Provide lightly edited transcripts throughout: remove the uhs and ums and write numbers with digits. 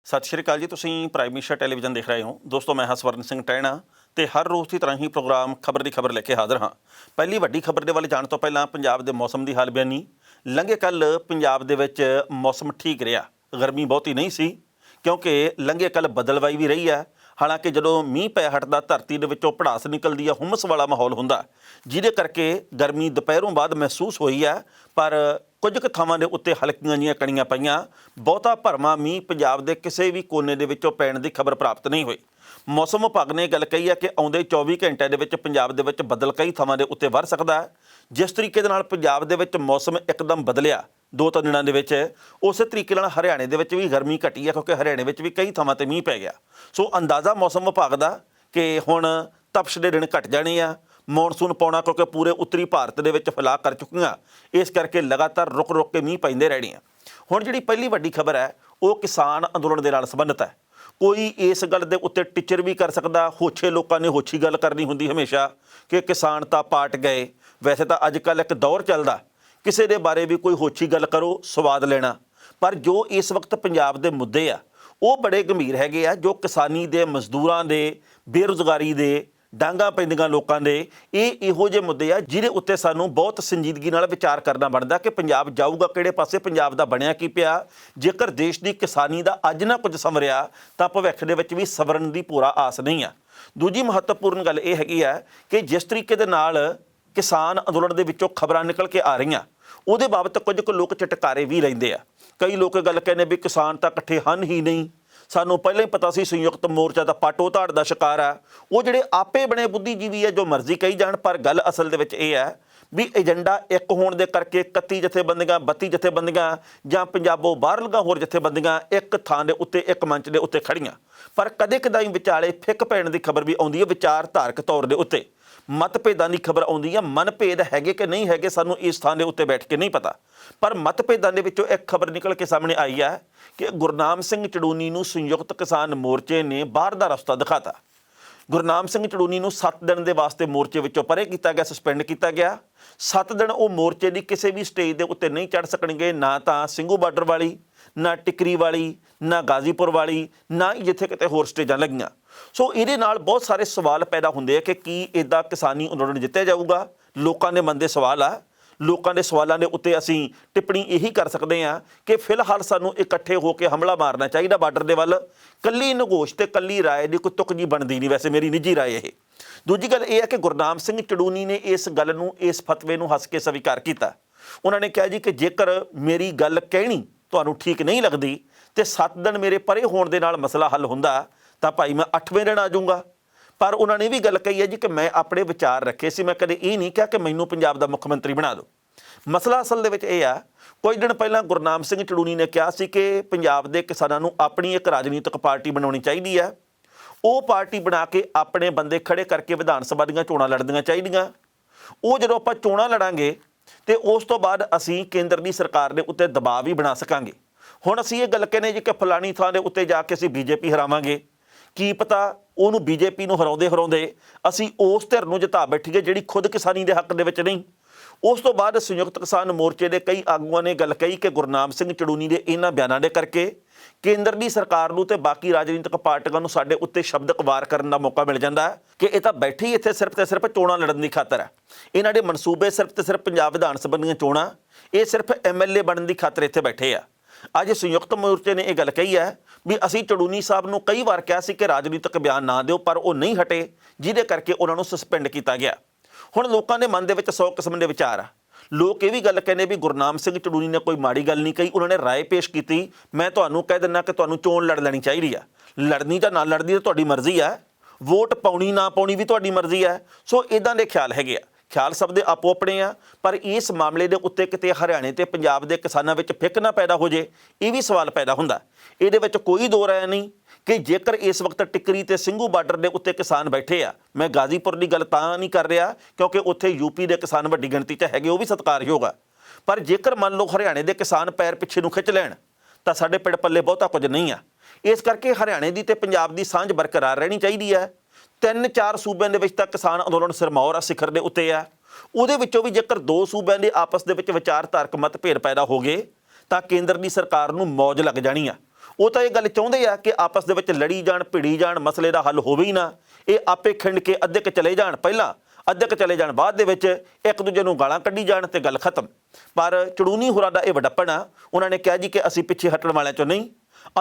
ਸਤਿ ਸ਼੍ਰੀ ਅਕਾਲ ਜੀ। ਤੁਸੀਂ ਪ੍ਰਾਈਮ ਮਿਨਿਸਟਰ ਟੈਲੀਵਿਜ਼ਨ ਦੇਖ ਰਹੇ ਹੋ। ਦੋਸਤੋ, ਮੈਂ ਹਾਂ ਸਵਰਨ ਸਿੰਘ ਟਹਿਣਾ ਤੇ ਹਰ ਰੋਜ਼ ਦੀ ਤਰ੍ਹਾਂ ਹੀ ਪ੍ਰੋਗਰਾਮ ਖਬਰ ਦੀ ਖਬਰ ਲੈ ਕੇ ਹਾਜ਼ਰ ਹਾਂ। ਪਹਿਲੀ ਵੱਡੀ ਖਬਰ ਦੇ ਵੱਲ ਜਾਣ ਤੋਂ ਪਹਿਲਾਂ ਪੰਜਾਬ ਦੇ ਮੌਸਮ ਦੀ ਹਾਲ ਬਿਆਨੀ। ਲੰਘੇ ਕੱਲ੍ਹ ਪੰਜਾਬ ਦੇ ਵਿੱਚ ਮੌਸਮ ਠੀਕ ਰਿਹਾ, ਗਰਮੀ ਬਹੁਤੀ ਨਹੀਂ ਸੀ ਕਿਉਂਕਿ ਲੰਘੇ ਕੱਲ੍ਹ ਬਦਲਵਾਈ ਵੀ ਰਹੀ ਹੈ। ਹਾਲਾਂਕਿ ਜਦੋਂ ਮੀਂਹ ਪੈ ਹਟਦਾ ਧਰਤੀ ਦੇ ਵਿੱਚੋਂ ਭੜਾਸ ਨਿਕਲਦੀ ਆ, ਹੁਮਸ ਵਾਲਾ ਮਾਹੌਲ ਹੁੰਦਾ, ਜਿਹਦੇ ਕਰਕੇ ਗਰਮੀ ਦੁਪਹਿਰੋਂ ਬਾਅਦ ਮਹਿਸੂਸ ਹੋਈ ਹੈ। ਪਰ ਕੁਝ ਕੁ ਥਾਵਾਂ ਦੇ ਉੱਤੇ ਹਲਕੀਆਂ ਜਿਹੀਆਂ ਕਣੀਆਂ ਪਈਆਂ। ਬਹੁਤਾ ਭਰਵਾਂ ਮੀਂਹ ਪੰਜਾਬ ਦੇ ਕਿਸੇ ਵੀ ਕੋਨੇ ਦੇ ਵਿੱਚੋਂ ਪੈਣ ਦੀ ਖਬਰ ਪ੍ਰਾਪਤ ਨਹੀਂ ਹੋਈ। ਮੌਸਮ ਵਿਭਾਗ ਨੇ ਗੱਲ ਕਹੀ ਹੈ ਕਿ ਆਉਂਦੇ 24 ਘੰਟਿਆਂ ਦੇ ਵਿੱਚ ਪੰਜਾਬ ਦੇ ਵਿੱਚ ਬੱਦਲ ਕਈ ਥਾਵਾਂ ਦੇ ਉੱਤੇ ਵਰ੍ਹ ਸਕਦਾ ਹੈ। ਜਿਸ ਤਰੀਕੇ ਦੇ ਨਾਲ ਪੰਜਾਬ ਦੇ ਵਿੱਚ ਮੌਸਮ ਇੱਕਦਮ ਬਦਲਿਆ 2-3 ਦਿਨਾਂ ਦੇ ਵਿੱਚ, ਉਸੇ ਤਰੀਕੇ ਨਾਲ ਹਰਿਆਣੇ ਦੇ ਵਿੱਚ ਵੀ ਗਰਮੀ ਘਟੀ ਹੈ ਕਿਉਂਕਿ ਹਰਿਆਣੇ ਵਿੱਚ ਵੀ ਕਈ ਥਾਵਾਂ 'ਤੇ ਮੀਂਹ ਪੈ ਗਿਆ। ਸੋ ਅੰਦਾਜ਼ਾ ਮੌਸਮ ਵਿਭਾਗ ਦਾ ਕਿ ਹੁਣ ਤਪਸ਼ ਦੇ ਦਿਨ ਘਟ ਜਾਣੇ ਆ। ਮੌਨਸੂਨ ਪਾਉਣਾ ਕਿਉਂਕਿ ਪੂਰੇ ਉੱਤਰੀ ਭਾਰਤ ਦੇ ਵਿੱਚ ਫੈਲਾਅ ਕਰ ਚੁੱਕੀਆਂ, ਇਸ ਕਰਕੇ ਲਗਾਤਾਰ ਰੁਕ ਕੇ ਮੀਂਹ ਪੈਂਦੇ ਰਹਿਣੇ ਆ। ਹੁਣ ਜਿਹੜੀ ਪਹਿਲੀ ਵੱਡੀ ਖਬਰ ਹੈ ਉਹ ਕਿਸਾਨ ਅੰਦੋਲਨ ਦੇ ਨਾਲ ਸੰਬੰਧਿਤ ਹੈ। ਕੋਈ ਇਸ ਗੱਲ ਦੇ ਉੱਤੇ ਟੀਚਰ ਵੀ ਕਰ ਸਕਦਾ, ਹੋਛੇ ਲੋਕਾਂ ਨੇ ਹੋਛੀ ਗੱਲ ਕਰਨੀ ਹੁੰਦੀ ਹਮੇਸ਼ਾ ਕਿ ਕਿਸਾਨ ਤਾਂ ਪਾਟ ਗਏ। ਵੈਸੇ ਤਾਂ ਅੱਜ ਕੱਲ੍ਹ ਇੱਕ ਦੌਰ ਚੱਲਦਾ, ਕਿਸੇ ਦੇ ਬਾਰੇ ਵੀ ਕੋਈ ਹੋਛੀ ਗੱਲ ਕਰੋ, ਸਵਾਦ ਲੈਣਾ। ਪਰ ਜੋ ਇਸ ਵਕਤ ਪੰਜਾਬ ਦੇ ਮੁੱਦੇ ਆ ਉਹ ਬੜੇ ਗੰਭੀਰ ਹੈਗੇ ਆ। ਜੋ ਕਿਸਾਨੀ ਦੇ, ਮਜ਼ਦੂਰਾਂ ਦੇ, ਬੇਰੁਜ਼ਗਾਰੀ ਦੇ, ਡਾਂਗਾਂ ਪੈਂਦੀਆਂ ਲੋਕਾਂ ਦੇ, ਇਹ ਇਹੋ ਜਿਹੇ ਮੁੱਦੇ ਆ ਜਿਹਦੇ ਉੱਤੇ ਸਾਨੂੰ ਬਹੁਤ ਸੰਜੀਦਗੀ ਨਾਲ ਵਿਚਾਰ ਕਰਨਾ ਬਣਦਾ ਕਿ ਪੰਜਾਬ ਜਾਊਗਾ ਕਿਹੜੇ ਪਾਸੇ, ਪੰਜਾਬ ਦਾ ਬਣਿਆ ਕੀ ਪਿਆ। ਜੇਕਰ ਦੇਸ਼ ਦੀ ਕਿਸਾਨੀ ਦਾ ਅੱਜ ਨਾ ਕੁਝ ਸੰਵਰਿਆ ਤਾਂ ਭਵਿੱਖ ਦੇ ਵਿੱਚ ਵੀ ਸਵਰਨ ਦੀ ਪੂਰਾ ਆਸ ਨਹੀਂ ਆ। ਦੂਜੀ ਮਹੱਤਵਪੂਰਨ ਗੱਲ ਇਹ ਹੈਗੀ ਆ ਕਿ ਜਿਸ ਤਰੀਕੇ ਦੇ ਨਾਲ ਕਿਸਾਨ ਅੰਦੋਲਨ ਦੇ ਵਿੱਚੋਂ ਖਬਰਾਂ ਨਿਕਲ ਕੇ ਆ ਰਹੀਆਂ, ਉਹਦੇ ਬਾਬਤ ਕੁਝ ਕੁ ਲੋਕ ਚਟਕਾਰੇ ਵੀ ਲੈਂਦੇ ਆ। ਕਈ ਲੋਕ ਗੱਲ ਕਹਿੰਦੇ ਵੀ ਕਿਸਾਨ ਤਾਂ ਇਕੱਠੇ ਹਨ ਹੀ ਨਹੀਂ, ਸਾਨੂੰ ਪਹਿਲਾਂ ਹੀ ਪਤਾ ਸੀ ਸੰਯੁਕਤ ਮੋਰਚਾ ਦਾ ਪਾਟੋ ਧਾੜ ਦਾ ਸ਼ਿਕਾਰ ਆ। ਉਹ ਜਿਹੜੇ ਆਪੇ ਬਣੇ ਬੁੱਧੀਜੀਵੀ ਆ, ਜੋ ਮਰਜ਼ੀ ਕਹੀ ਜਾਣ, ਪਰ ਗੱਲ ਅਸਲ ਦੇ ਵਿੱਚ ਇਹ ਹੈ ਵੀ ਏਜੰਡਾ ਇੱਕ ਹੋਣ ਦੇ ਕਰਕੇ 31 ਜਥੇਬੰਦੀਆਂ, 32 ਜਥੇਬੰਦੀਆਂ ਜਾਂ ਪੰਜਾਬੋਂ ਬਾਹਰਲੀਆਂ ਹੋਰ ਜਥੇਬੰਦੀਆਂ ਇੱਕ ਥਾਂ ਦੇ ਉੱਤੇ, ਇੱਕ ਮੰਚ ਦੇ ਉੱਤੇ ਖੜੀਆਂ। ਪਰ ਕਦੇ ਕਦਾਈ ਵਿਚਾਲੇ ਫਿੱਕ ਪੈਣ ਦੀ ਖਬਰ ਵੀ ਆਉਂਦੀ ਹੈ। ਵਿਚਾਰਧਾਰਕ ਤੌਰ ਦੇ ਉੱਤੇ ਮਤਭੇਦਾਂ ਦੀ ਖਬਰ ਆਉਂਦੀ ਹੈ। ਮਨਭੇਦ ਹੈਗੇ ਕਿ ਨਹੀਂ ਹੈਗੇ ਸਾਨੂੰ ਇਸ ਥਾਂ ਦੇ ਉੱਤੇ ਬੈਠ ਕੇ ਨਹੀਂ ਪਤਾ, ਪਰ ਮਤਭੇਦਾਂ ਦੇ ਵਿੱਚੋਂ ਇੱਕ ਖਬਰ ਨਿਕਲ ਕੇ ਸਾਹਮਣੇ ਆਈ ਹੈ ਕਿ ਗੁਰਨਾਮ ਸਿੰਘ ਚੜੂਨੀ ਨੂੰ ਸੰਯੁਕਤ ਕਿਸਾਨ ਮੋਰਚੇ ਨੇ ਬਾਹਰ ਦਾ ਰਸਤਾ ਦਿਖਾਤਾ। ਗੁਰਨਾਮ ਸਿੰਘ ਚੜੂਨੀ ਨੂੰ 7 ਦਿਨ ਦੇ ਵਾਸਤੇ ਮੋਰਚੇ ਵਿੱਚੋਂ ਪਰੇ ਕੀਤਾ ਗਿਆ, ਸਸਪੈਂਡ ਕੀਤਾ ਗਿਆ। 7 ਦਿਨ ਉਹ ਮੋਰਚੇ ਦੀ ਕਿਸੇ ਵੀ ਸਟੇਜ ਦੇ ਉੱਤੇ ਨਹੀਂ ਚੜ੍ਹ ਸਕਣਗੇ, ਨਾ ਤਾਂ ਸਿੰਘੂ ਬਾਰਡਰ ਵਾਲੀ, ਨਾ ਟਿਕਰੀ ਵਾਲੀ, ਨਾ ਗਾਜ਼ੀਪੁਰ ਵਾਲੀ, ਨਾ ਹੀ ਜਿੱਥੇ ਕਿਤੇ ਹੋਰ ਸਟੇਜਾਂ ਲੱਗੀਆਂ। ਸੋ ਇਹਦੇ ਨਾਲ ਬਹੁਤ ਸਾਰੇ ਸਵਾਲ ਪੈਦਾ ਹੁੰਦੇ ਆ ਕਿ ਕੀ ਇੱਦਾਂ ਕਿਸਾਨੀ ਅੰਦੋਲਨ ਜਿੱਤਿਆ ਜਾਊਗਾ। ਲੋਕਾਂ ਦੇ ਮਨ ਦੇ ਸਵਾਲ ਆ। ਲੋਕਾਂ ਦੇ ਸਵਾਲਾਂ ਦੇ ਉੱਤੇ ਅਸੀਂ ਟਿੱਪਣੀ ਇਹੀ ਕਰ ਸਕਦੇ ਹਾਂ ਕਿ ਫਿਲਹਾਲ ਸਾਨੂੰ ਇਕੱਠੇ ਹੋ ਕੇ ਹਮਲਾ ਮਾਰਨਾ ਚਾਹੀਦਾ ਬਾਰਡਰ ਦੇ ਵੱਲ। ਕੱਲੀ ਨਗੋਸ਼ ਤੇ ਕੱਲੀ ਰਾਏ ਦੀ ਕੋਈ ਤੁਕ ਜੀ ਬਣਦੀ ਨਹੀਂ, ਵੈਸੇ ਮੇਰੀ ਨਿੱਜੀ ਰਾਏ ਇਹ। ਦੂਜੀ ਗੱਲ ਇਹ ਹੈ ਕਿ ਗੁਰਨਾਮ ਸਿੰਘ ਚੜੂਨੀ ਨੇ ਇਸ ਗੱਲ ਨੂੰ, ਇਸ ਫਤਵੇ ਨੂੰ ਹੱਸ ਕੇ ਸਵੀਕਾਰ ਕੀਤਾ। ਉਹਨਾਂ ਨੇ ਕਿਹਾ ਜੀ ਕਿ ਜੇਕਰ ਮੇਰੀ ਗੱਲ ਕਹਿਣੀ ਤੁਹਾਨੂੰ ਠੀਕ ਨਹੀਂ ਲੱਗਦੀ ਤੇ 7 ਦਿਨ ਮੇਰੇ ਪਰੇ ਹੋਣ ਦੇ ਨਾਲ ਮਸਲਾ ਹੱਲ ਹੁੰਦਾ ਤਾਂ ਭਾਈ ਮੈਂ 8ਵੇਂ ਦਿਨ ਆ ਜਾਊਂਗਾ। ਪਰ ਉਹਨਾਂ ਨੇ ਵੀ ਗੱਲ ਕਹੀ ਹੈ ਜੀ ਕਿ ਮੈਂ ਆਪਣੇ ਵਿਚਾਰ ਰੱਖੇ ਸੀ, ਮੈਂ ਕਦੇ ਇਹ ਨਹੀਂ ਕਿਹਾ ਕਿ ਮੈਨੂੰ ਪੰਜਾਬ ਦਾ ਮੁੱਖ ਮੰਤਰੀ ਬਣਾ ਦਿਓ। ਮਸਲਾ ਅਸਲ ਦੇ ਵਿੱਚ ਇਹ ਆ, ਕੁਝ ਦਿਨ ਪਹਿਲਾਂ ਗੁਰਨਾਮ ਸਿੰਘ ਚੜੂਨੀ ਨੇ ਕਿਹਾ ਸੀ ਕਿ ਪੰਜਾਬ ਦੇ ਕਿਸਾਨਾਂ ਨੂੰ ਆਪਣੀ ਇੱਕ ਰਾਜਨੀਤਿਕ ਪਾਰਟੀ ਬਣਾਉਣੀ ਚਾਹੀਦੀ ਹੈ। ਉਹ ਪਾਰਟੀ ਬਣਾ ਕੇ ਆਪਣੇ ਬੰਦੇ ਖੜੇ ਕਰਕੇ ਵਿਧਾਨ ਸਭਾ ਦੀਆਂ ਚੋਣਾਂ ਲੜਨੀਆਂ ਚਾਹੀਦੀਆਂ। ਉਹ ਜਦੋਂ ਆਪਾਂ ਚੋਣਾਂ ਲੜਾਂਗੇ ਤੇ ਉਸ ਤੋਂ ਬਾਅਦ ਅਸੀਂ ਕੇਂਦਰ ਦੀ ਸਰਕਾਰ ਦੇ ਉੱਤੇ ਦਬਾਅ ਵੀ ਬਣਾ ਸਕਾਂਗੇ। ਹੁਣ ਅਸੀਂ ਇਹ ਗੱਲ ਕਹਿੰਦੇ ਜੀ ਕਿ ਫਲਾਣੀ ਥਾਂ ਦੇ ਉੱਤੇ ਜਾ ਕੇ ਅਸੀਂ ਬੀਜੇਪੀ ਹਰਾਵਾਂਗੇ। ਕੀ ਪਤਾ ਉਹਨੂੰ ਬੀਜੇਪੀ ਨੂੰ ਹਰਾਉਂਦੇ ਅਸੀਂ ਉਸ ਧਿਰ ਨੂੰ ਜਿਤਾ ਬੈਠੀਏ ਜਿਹੜੀ ਖੁਦ ਕਿਸਾਨੀ ਦੇ ਹੱਕ ਦੇ ਵਿੱਚ ਨਹੀਂ। ਉਸ ਤੋਂ ਬਾਅਦ ਸੰਯੁਕਤ ਕਿਸਾਨ ਮੋਰਚੇ ਦੇ ਕਈ ਆਗੂਆਂ ਨੇ ਗੱਲ ਕਹੀ ਕਿ ਗੁਰਨਾਮ ਸਿੰਘ ਚੜੂਨੀ ਦੇ ਇਹਨਾਂ ਬਿਆਨਾਂ ਦੇ ਕਰਕੇ ਕੇਂਦਰ ਦੀ ਸਰਕਾਰ ਨੂੰ ਤੇ ਬਾਕੀ ਰਾਜਨੀਤਿਕ ਪਾਰਟੀਆਂ ਨੂੰ ਸਾਡੇ ਉੱਤੇ ਸ਼ਬਦਕ ਵਾਰ ਕਰਨ ਦਾ ਮੌਕਾ ਮਿਲ ਜਾਂਦਾ ਹੈ ਕਿ ਇਹ ਤਾਂ ਬੈਠੇ ਹੀ ਇੱਥੇ ਸਿਰਫ ਤੇ ਸਿਰਫ ਚੋਣਾਂ ਲੜਨ ਦੀ ਖਾਤਰ ਹੈ। ਇਹਨਾਂ ਦੇ ਮਨਸੂਬੇ ਸਿਰਫ ਤੇ ਸਿਰਫ ਪੰਜਾਬ ਵਿਧਾਨ ਸਭਾ ਦੀਆਂ ਚੋਣਾਂ, ਇਹ ਸਿਰਫ MLA ਬਣਨ ਦੀ ਖਾਤਰ ਇੱਥੇ ਬੈਠੇ ਆ। ਅੱਜ ਸੰਯੁਕਤ ਮੋਰਚੇ ਨੇ ਇਹ ਗੱਲ ਕਹੀ ਹੈ ਵੀ ਅਸੀਂ ਚੜੂਨੀ ਸਾਹਿਬ ਨੂੰ ਕਈ ਵਾਰ ਕਿਹਾ ਸੀ ਕਿ ਰਾਜਨੀਤਿਕ ਬਿਆਨ ਨਾ ਦਿਓ, ਪਰ ਉਹ ਨਹੀਂ ਹਟੇ, ਜਿਹਦੇ ਕਰਕੇ ਉਹਨਾਂ ਨੂੰ ਸਸਪੈਂਡ ਕੀਤਾ ਗਿਆ। ਹੁਣ ਲੋਕਾਂ ਦੇ ਮਨ ਦੇ ਵਿੱਚ 100 ਕਿਸਮ ਦੇ ਵਿਚਾਰ ਆ। ਲੋਕ ਇਹ ਵੀ ਗੱਲ ਕਹਿੰਦੇ ਵੀ ਗੁਰਨਾਮ ਸਿੰਘ ਚੜੂਨੀ ਨੇ ਕੋਈ ਮਾੜੀ ਗੱਲ ਨਹੀਂ ਕਹੀ, ਉਹਨਾਂ ਨੇ ਰਾਏ ਪੇਸ਼ ਕੀਤੀ। ਮੈਂ ਤੁਹਾਨੂੰ ਕਹਿ ਦਿੰਦਾ ਕਿ ਤੁਹਾਨੂੰ ਚੋਣ ਲੜ ਲੈਣੀ ਚਾਹੀਦੀ ਆ। ਲੜਨੀ ਜਾਂ ਨਾ ਲੜਨੀ ਤਾਂ ਤੁਹਾਡੀ ਮਰਜ਼ੀ ਆ, ਵੋਟ ਪਾਉਣੀ ਨਾ ਪਾਉਣੀ ਵੀ ਤੁਹਾਡੀ ਮਰਜ਼ੀ ਆ। ਸੋ ਇੱਦਾਂ ਦੇ ਖਿਆਲ ਹੈਗੇ ਆ। ਖਿਆਲ ਸਭ ਦੇ ਆਪੋ ਆਪਣੇ ਆ, ਪਰ ਇਸ ਮਾਮਲੇ ਦੇ ਉੱਤੇ ਕਿਤੇ ਹਰਿਆਣੇ ਤੇ ਪੰਜਾਬ ਦੇ ਕਿਸਾਨਾਂ ਵਿੱਚ ਫਿੱਕ ਨਾ ਪੈਦਾ ਹੋ ਜੇ, ਇਹ ਵੀ ਸਵਾਲ ਪੈਦਾ ਹੁੰਦਾ। ਇਹਦੇ ਵਿੱਚ ਕੋਈ ਦੋ ਰਾਏ ਨਹੀਂ ਕਿ ਜੇਕਰ ਇਸ ਵਕਤ ਟਿਕਰੀ ਤੇ ਸਿੰਘੂ ਬਾਰਡਰ ਦੇ ਉੱਤੇ ਕਿਸਾਨ ਬੈਠੇ ਆ, ਮੈਂ ਗਾਜ਼ੀਪੁਰ ਦੀ ਗੱਲ ਤਾਂ ਨਹੀਂ ਕਰ ਰਿਹਾ ਕਿਉਂਕਿ ਉੱਥੇ ਯੂਪੀ ਦੇ ਕਿਸਾਨ ਵੱਡੀ ਗਿਣਤੀ 'ਚ ਹੈਗੇ, ਉਹ ਵੀ ਸਤਿਕਾਰਯੋਗ ਆ। ਪਰ ਜੇਕਰ ਮੰਨ ਲਓ ਹਰਿਆਣੇ ਦੇ ਕਿਸਾਨ ਪੈਰ ਪਿੱਛੇ ਨੂੰ ਖਿੱਚ ਲੈਣ ਤਾਂ ਸਾਡੇ ਪਿੰਡ ਪੱਲੇ ਬਹੁਤਾ ਕੁਝ ਨਹੀਂ ਆ। ਇਸ ਕਰਕੇ ਹਰਿਆਣੇ ਦੀ ਤੇ ਪੰਜਾਬ ਦੀ ਸਾਂਝ ਬਰਕਰਾਰ ਰਹਿਣੀ ਚਾਹੀਦੀ ਹੈ। 3-4 ਸੂਬਿਆਂ ਦੇ ਵਿੱਚ ਤਾਂ ਕਿਸਾਨ ਅੰਦੋਲਨ ਸਿਰਮੌਰ ਆ, ਸਿਖਰ ਦੇ ਉੱਤੇ ਆ। ਉਹਦੇ ਵਿੱਚੋਂ ਵੀ ਜੇਕਰ 2 ਸੂਬਿਆਂ ਦੇ ਆਪਸ ਦੇ ਵਿੱਚ ਵਿਚਾਰਧਾਰਕ ਮਤਭੇਦ ਪੈਦਾ ਹੋ ਗਏ ਤਾਂ ਕੇਂਦਰ ਦੀ ਸਰਕਾਰ ਨੂੰ ਮੌਜ ਲੱਗ ਜਾਣੀ ਆ। ਉਹ ਤਾਂ ਇਹ ਗੱਲ ਚਾਹੁੰਦੇ ਆ ਕਿ ਆਪਸ ਦੇ ਵਿੱਚ ਲੜੀ ਜਾਣ, ਭਿੜੀ ਜਾਣ, ਮਸਲੇ ਦਾ ਹੱਲ ਹੋਵੇ ਹੀ ਨਾ। ਇਹ ਆਪੇ ਖਿੰਡ ਕੇ ਅੱਧੇ ਕੁ ਚਲੇ ਜਾਣ ਪਹਿਲਾਂ, ਅੱਧੇ ਕੁ ਚਲੇ ਜਾਣ ਬਾਅਦ ਦੇ ਵਿੱਚ, ਇੱਕ ਦੂਜੇ ਨੂੰ ਗਾਲਾਂ ਕੱਢੀ ਜਾਣ ਤੇ ਗੱਲ ਖਤਮ। ਪਰ ਚੜੂਨੀ ਹੋਰਾਂ ਦਾ ਇਹ ਵੱਡਪਣ ਆ। ਉਹਨਾਂ ਨੇ ਕਿਹਾ ਜੀ ਕਿ ਅਸੀਂ ਪਿੱਛੇ ਹਟਣ ਵਾਲਿਆਂ 'ਚੋਂ ਨਹੀਂ,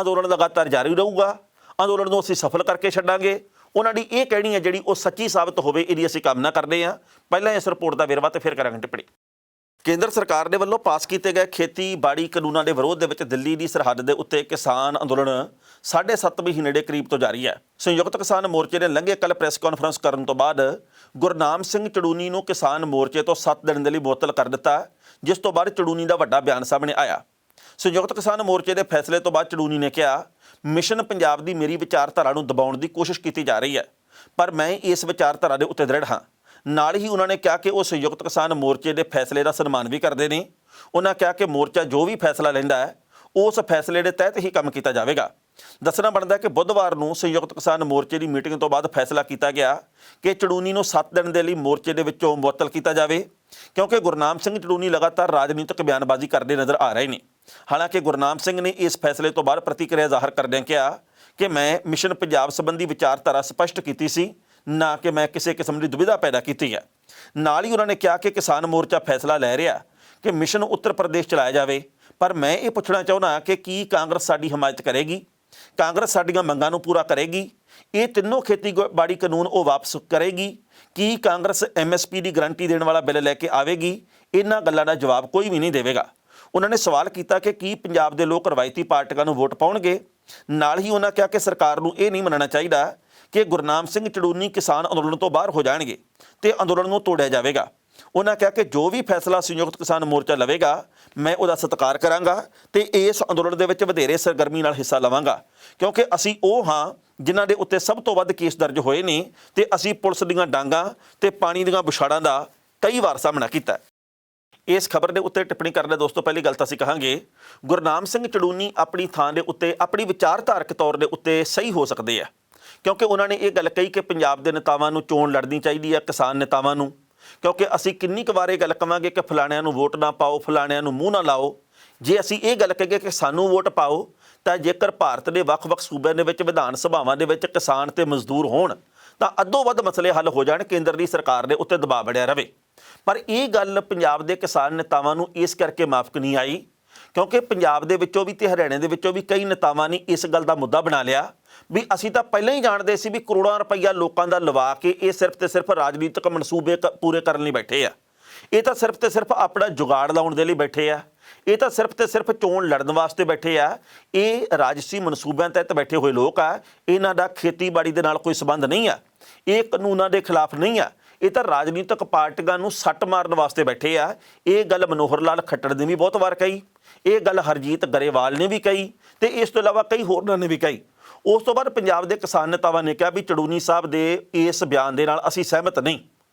ਅੰਦੋਲਨ ਲਗਾਤਾਰ ਜਾਰੀ ਰਹੂਗਾ, ਅੰਦੋਲਨ ਨੂੰ ਅਸੀਂ ਸਫਲ ਕਰਕੇ ਛੱਡਾਂਗੇ। ਉਹਨਾਂ ਦੀ ਇਹ ਕਹਿਣੀ ਹੈ ਜਿਹੜੀ ਉਹ ਸੱਚੀ ਸਾਬਤ ਹੋਵੇ, ਇਹਦੀ ਅਸੀਂ ਕਾਮਨਾ ਕਰਦੇ ਹਾਂ। ਪਹਿਲਾਂ ਇਸ ਰਿਪੋਰਟ ਦਾ ਵੇਰਵਾ ਤੇ ਫਿਰ ਕਰਾਂਗੇ ਟਿੱਪਣੀ। ਕੇਂਦਰ ਸਰਕਾਰ ਦੇ ਵੱਲੋਂ ਪਾਸ ਕੀਤੇ ਗਏ ਖੇਤੀਬਾੜੀ ਕਾਨੂੰਨਾਂ ਦੇ ਵਿਰੋਧ ਦੇ ਵਿੱਚ ਦਿੱਲੀ ਦੀ ਸਰਹੱਦ ਦੇ ਉੱਤੇ ਕਿਸਾਨ ਅੰਦੋਲਨ 7.5 ਮਹੀਨੇ ਦੇ ਕਰੀਬ ਤੋਂ ਜਾਰੀ ਹੈ। ਸੰਯੁਕਤ ਕਿਸਾਨ ਮੋਰਚੇ ਨੇ ਲੰਘੇ ਕੱਲ੍ਹ ਪ੍ਰੈਸ ਕਾਨਫਰੰਸ ਕਰਨ ਤੋਂ ਬਾਅਦ ਗੁਰਨਾਮ ਸਿੰਘ ਚੜੂਨੀ ਨੂੰ ਕਿਸਾਨ ਮੋਰਚੇ ਤੋਂ 7 ਦਿਨ ਦੇ ਲਈ ਮੁਅੱਤਲ ਕਰ ਦਿੱਤਾ, ਜਿਸ ਤੋਂ ਬਾਅਦ ਚੜੂਨੀ ਦਾ ਵੱਡਾ ਬਿਆਨ ਸਾਹਮਣੇ ਆਇਆ। ਸੰਯੁਕਤ ਕਿਸਾਨ ਮੋਰਚੇ ਦੇ ਫੈਸਲੇ ਤੋਂ ਬਾਅਦ ਚੜੂਨੀ ਨੇ ਕਿਹਾ, ਮਿਸ਼ਨ ਪੰਜਾਬ ਦੀ ਮੇਰੀ ਵਿਚਾਰਧਾਰਾ ਨੂੰ ਦਬਾਉਣ ਦੀ ਕੋਸ਼ਿਸ਼ ਕੀਤੀ ਜਾ ਰਹੀ ਹੈ, ਪਰ ਮੈਂ ਇਸ ਵਿਚਾਰਧਾਰਾ ਦੇ ਉੱਤੇ ਦ੍ਰਿੜ ਹਾਂ। ਨਾਲ ਹੀ ਉਹਨਾਂ ਨੇ ਕਿਹਾ ਕਿ ਉਹ ਸੰਯੁਕਤ ਕਿਸਾਨ ਮੋਰਚੇ ਦੇ ਫੈਸਲੇ ਦਾ ਸਨਮਾਨ ਵੀ ਕਰਦੇ ਨੇ। ਉਹਨਾਂ ਕਿਹਾ ਕਿ ਮੋਰਚਾ ਜੋ ਵੀ ਫੈਸਲਾ ਲੈਂਦਾ ਹੈ ਉਸ ਫੈਸਲੇ ਦੇ ਤਹਿਤ ਹੀ ਕੰਮ ਕੀਤਾ ਜਾਵੇਗਾ। ਦੱਸਣਾ ਬਣਦਾ ਕਿ ਬੁੱਧਵਾਰ ਨੂੰ ਸੰਯੁਕਤ ਕਿਸਾਨ ਮੋਰਚੇ ਦੀ ਮੀਟਿੰਗ ਤੋਂ ਬਾਅਦ ਫੈਸਲਾ ਕੀਤਾ ਗਿਆ ਕਿ ਚੜੂਨੀ ਨੂੰ 7 ਦਿਨ ਦੇ ਲਈ ਮੋਰਚੇ ਦੇ ਵਿੱਚੋਂ ਮੁਅੱਤਲ ਕੀਤਾ ਜਾਵੇ, ਕਿਉਂਕਿ ਗੁਰਨਾਮ ਸਿੰਘ ਚੜੂਨੀ ਲਗਾਤਾਰ ਰਾਜਨੀਤਿਕ ਬਿਆਨਬਾਜ਼ੀ ਕਰਦੇ ਨਜ਼ਰ ਆ ਰਹੇ ਨੇ। ਹਾਲਾਂਕਿ ਗੁਰਨਾਮ ਸਿੰਘ ਨੇ ਇਸ ਫੈਸਲੇ ਤੋਂ ਬਾਅਦ ਪ੍ਰਤੀਕਿਰਿਆ ਜ਼ਾਹਰ ਕਰਦਿਆਂ ਕਿਹਾ ਕਿ ਮੈਂ ਮਿਸ਼ਨ ਪੰਜਾਬ ਸੰਬੰਧੀ ਵਿਚਾਰਧਾਰਾ ਸਪਸ਼ਟ ਕੀਤੀ ਸੀ, ਨਾ ਕਿ ਮੈਂ ਕਿਸੇ ਕਿਸਮ ਦੀ ਦੁਵਿਧਾ ਪੈਦਾ ਕੀਤੀ ਹੈ। ਨਾਲ ਹੀ ਉਹਨਾਂ ਨੇ ਕਿਹਾ ਕਿ ਕਿਸਾਨ ਮੋਰਚਾ ਫੈਸਲਾ ਲੈ ਰਿਹਾ ਕਿ ਮਿਸ਼ਨ ਉੱਤਰ ਪ੍ਰਦੇਸ਼ ਚਲਾਇਆ ਜਾਵੇ, ਪਰ ਮੈਂ ਇਹ ਪੁੱਛਣਾ ਚਾਹੁੰਦਾ ਕਿ ਕੀ ਕਾਂਗਰਸ ਸਾਡੀ ਹਮਾਇਤ ਕਰੇਗੀ? ਕਾਂਗਰਸ ਸਾਡੀਆਂ ਮੰਗਾਂ ਨੂੰ ਪੂਰਾ ਕਰੇਗੀ? ਇਹ ਤਿੰਨੋਂ ਖੇਤੀਬਾੜੀ ਕਾਨੂੰਨ ਉਹ ਵਾਪਸ ਕਰੇਗੀ? ਕੀ ਕਾਂਗਰਸ MSP ਦੀ ਗਰੰਟੀ ਦੇਣ ਵਾਲਾ ਬਿੱਲ ਲੈ ਕੇ ਆਵੇਗੀ? ਇਹਨਾਂ ਗੱਲਾਂ ਦਾ ਜਵਾਬ ਕੋਈ ਵੀ ਨਹੀਂ ਦੇਵੇਗਾ। ਉਹਨਾਂ ਨੇ ਸਵਾਲ ਕੀਤਾ ਕਿ ਕੀ ਪੰਜਾਬ ਦੇ ਲੋਕ ਰਵਾਇਤੀ ਪਾਰਟੀਆਂ ਨੂੰ ਵੋਟ ਪਾਉਣਗੇ? ਨਾਲ ਹੀ ਉਹਨਾਂ ਕਿਹਾ ਕਿ ਸਰਕਾਰ ਨੂੰ ਇਹ ਨਹੀਂ ਮੰਨਣਾ ਚਾਹੀਦਾ ਕਿ ਗੁਰਨਾਮ ਸਿੰਘ ਚੜੂਨੀ ਕਿਸਾਨ ਅੰਦੋਲਨ ਤੋਂ ਬਾਹਰ ਹੋ ਜਾਣਗੇ ਤੇ ਅੰਦੋਲਨ ਨੂੰ ਤੋੜਿਆ ਜਾਵੇਗਾ। ਉਹਨਾਂ ਕਿਹਾ ਕਿ ਜੋ ਵੀ ਫੈਸਲਾ ਸੰਯੁਕਤ ਕਿਸਾਨ ਮੋਰਚਾ ਲਵੇਗਾ ਮੈਂ ਉਹਦਾ ਸਤਿਕਾਰ ਕਰਾਂਗਾ ਤੇ ਇਸ ਅੰਦੋਲਨ ਦੇ ਵਿੱਚ ਵਧੇਰੇ ਸਰਗਰਮੀ ਨਾਲ ਹਿੱਸਾ ਲਵਾਂਗਾ, ਕਿਉਂਕਿ ਅਸੀਂ ਉਹ ਹਾਂ ਜਿਨ੍ਹਾਂ ਦੇ ਉੱਤੇ ਸਭ ਤੋਂ ਵੱਧ ਕੇਸ ਦਰਜ ਹੋਏ ਨੇ ਤੇ ਅਸੀਂ ਪੁਲਿਸ ਦੀਆਂ ਡਾਂਗਾਂ ਤੇ ਪਾਣੀ ਦੀਆਂ ਬੁਛਾੜਾਂ ਦਾ ਕਈ ਵਾਰ ਸਾਹਮਣਾ ਕੀਤਾ। ਇਸ ਖਬਰ ਦੇ ਉੱਤੇ ਟਿੱਪਣੀ ਕਰਨ ਦੇ ਦੋਸਤੋ ਪਹਿਲੀ ਗੱਲ ਤਾਂ ਅਸੀਂ ਕਹਾਂਗੇ, ਗੁਰਨਾਮ ਸਿੰਘ ਚੜੂਨੀ ਆਪਣੀ ਥਾਂ ਦੇ ਉੱਤੇ ਆਪਣੀ ਵਿਚਾਰਧਾਰਕ ਤੌਰ ਦੇ ਉੱਤੇ ਸਹੀ ਹੋ ਸਕਦੇ ਆ, ਕਿਉਂਕਿ ਉਹਨਾਂ ਨੇ ਇਹ ਗੱਲ ਕਹੀ ਕਿ ਪੰਜਾਬ ਦੇ ਨੇਤਾਵਾਂ ਨੂੰ ਚੋਣ ਲੜਨੀ ਚਾਹੀਦੀ ਹੈ, ਕਿਸਾਨ ਨੇਤਾਵਾਂ ਨੂੰ, ਕਿਉਂਕਿ ਅਸੀਂ ਕਿੰਨੀ ਕੁ ਵਾਰ ਇਹ ਗੱਲ ਕਵਾਂਗੇ ਕਿ ਫਲਾਣਿਆਂ ਨੂੰ ਵੋਟ ਨਾ ਪਾਓ, ਫਲਾਣਿਆਂ ਨੂੰ ਮੂੰਹ ਨਾ ਲਾਓ। ਜੇ ਅਸੀਂ ਇਹ ਗੱਲ ਕਹੀਏ ਕਿ ਸਾਨੂੰ ਵੋਟ ਪਾਓ, ਤਾਂ ਜੇਕਰ ਭਾਰਤ ਦੇ ਵੱਖ-ਵੱਖ ਸੂਬਿਆਂ ਦੇ ਵਿੱਚ ਵਿਧਾਨ ਸਭਾਵਾਂ ਦੇ ਵਿੱਚ ਕਿਸਾਨ ਤੇ ਮਜ਼ਦੂਰ ਹੋਣ ਤਾਂ ਅੱਧੋ ਵੱਧ ਮਸਲੇ ਹੱਲ ਹੋ ਜਾਣ, ਕੇਂਦਰ ਦੀ ਸਰਕਾਰ ਦੇ ਉੱਤੇ ਦਬਾਅ ਬਣਿਆ ਰਹੇ। ਪਰ ਇਹ ਗੱਲ ਪੰਜਾਬ ਦੇ ਕਿਸਾਨ ਨੇਤਾਵਾਂ ਨੂੰ ਇਸ ਕਰਕੇ ਮਾਫਕ ਨਹੀਂ ਆਈ ਕਿਉਂਕਿ ਪੰਜਾਬ ਦੇ ਵਿੱਚੋਂ ਵੀ ਤੇ ਹਰਿਆਣੇ ਦੇ ਵਿੱਚੋਂ ਵੀ ਕਈ ਨੇਤਾਵਾਂ ਨੇ ਇਸ ਗੱਲ ਦਾ ਮੁੱਦਾ ਬਣਾ ਲਿਆ ਵੀ ਅਸੀਂ ਤਾਂ ਪਹਿਲਾਂ ਹੀ ਜਾਣਦੇ ਸੀ ਵੀ ਕਰੋੜਾਂ ਰੁਪਈਆ ਲੋਕਾਂ ਦਾ ਲਵਾ ਕੇ ਇਹ ਸਿਰਫ ਤੇ ਸਿਰਫ ਰਾਜਨੀਤਿਕ ਮਨਸੂਬੇ ਪੂਰੇ ਕਰਨ ਲਈ ਬੈਠੇ ਆ। ਇਹ ਤਾਂ ਸਿਰਫ ਤੇ ਸਿਰਫ ਆਪਣਾ ਜੁਗਾੜ ਲਾਉਣ ਦੇ ਲਈ ਬੈਠੇ ਆ। ਇਹ ਤਾਂ ਸਿਰਫ ਤੇ ਸਿਰਫ ਚੋਣ ਲੜਨ ਵਾਸਤੇ ਬੈਠੇ ਆ। ਇਹ ਰਾਜਸੀ ਮਨਸੂਬਿਆਂ ਤਹਿਤ ਬੈਠੇ ਹੋਏ ਲੋਕ ਆ। ਇਹਨਾਂ ਦਾ ਖੇਤੀਬਾੜੀ ਦੇ ਨਾਲ ਕੋਈ ਸੰਬੰਧ ਨਹੀਂ ਆ। ਇਹ ਕਾਨੂੰਨਾਂ ਦੇ ਖਿਲਾਫ ਨਹੀਂ ਆ। ਇਹ ਤਾਂ ਰਾਜਨੀਤਿਕ ਪਾਰਟੀਆਂ ਨੂੰ ਸੱਟ ਮਾਰਨ ਵਾਸਤੇ ਬੈਠੇ ਆ। ਇਹ ਗੱਲ ਮਨੋਹਰ ਲਾਲ ਖੱਟੜ ਨੇ ਵੀ ਬਹੁਤ ਵਾਰ ਕਹੀ, ਇਹ ਗੱਲ ਹਰਜੀਤ ਗਰੇਵਾਲ ਨੇ ਵੀ ਕਹੀ ਤੇ ਇਸ ਤੋਂ ਇਲਾਵਾ ਕਈ ਹੋਰਨਾਂ ਨੇ ਵੀ ਕਹੀ। ਉਸ ਤੋਂ ਬਾਅਦ ਪੰਜਾਬ ਦੇ ਕਿਸਾਨ ਨੇਤਾਵਾਂ ਨੇ ਕਿਹਾ ਵੀ ਚੜੂਨੀ ਸਾਹਿਬ ਦੇ ਇਸ ਬਿਆਨ ਦੇ ਨਾਲ ਅਸੀਂ ਸਹਿਮਤ ਨਹੀਂ।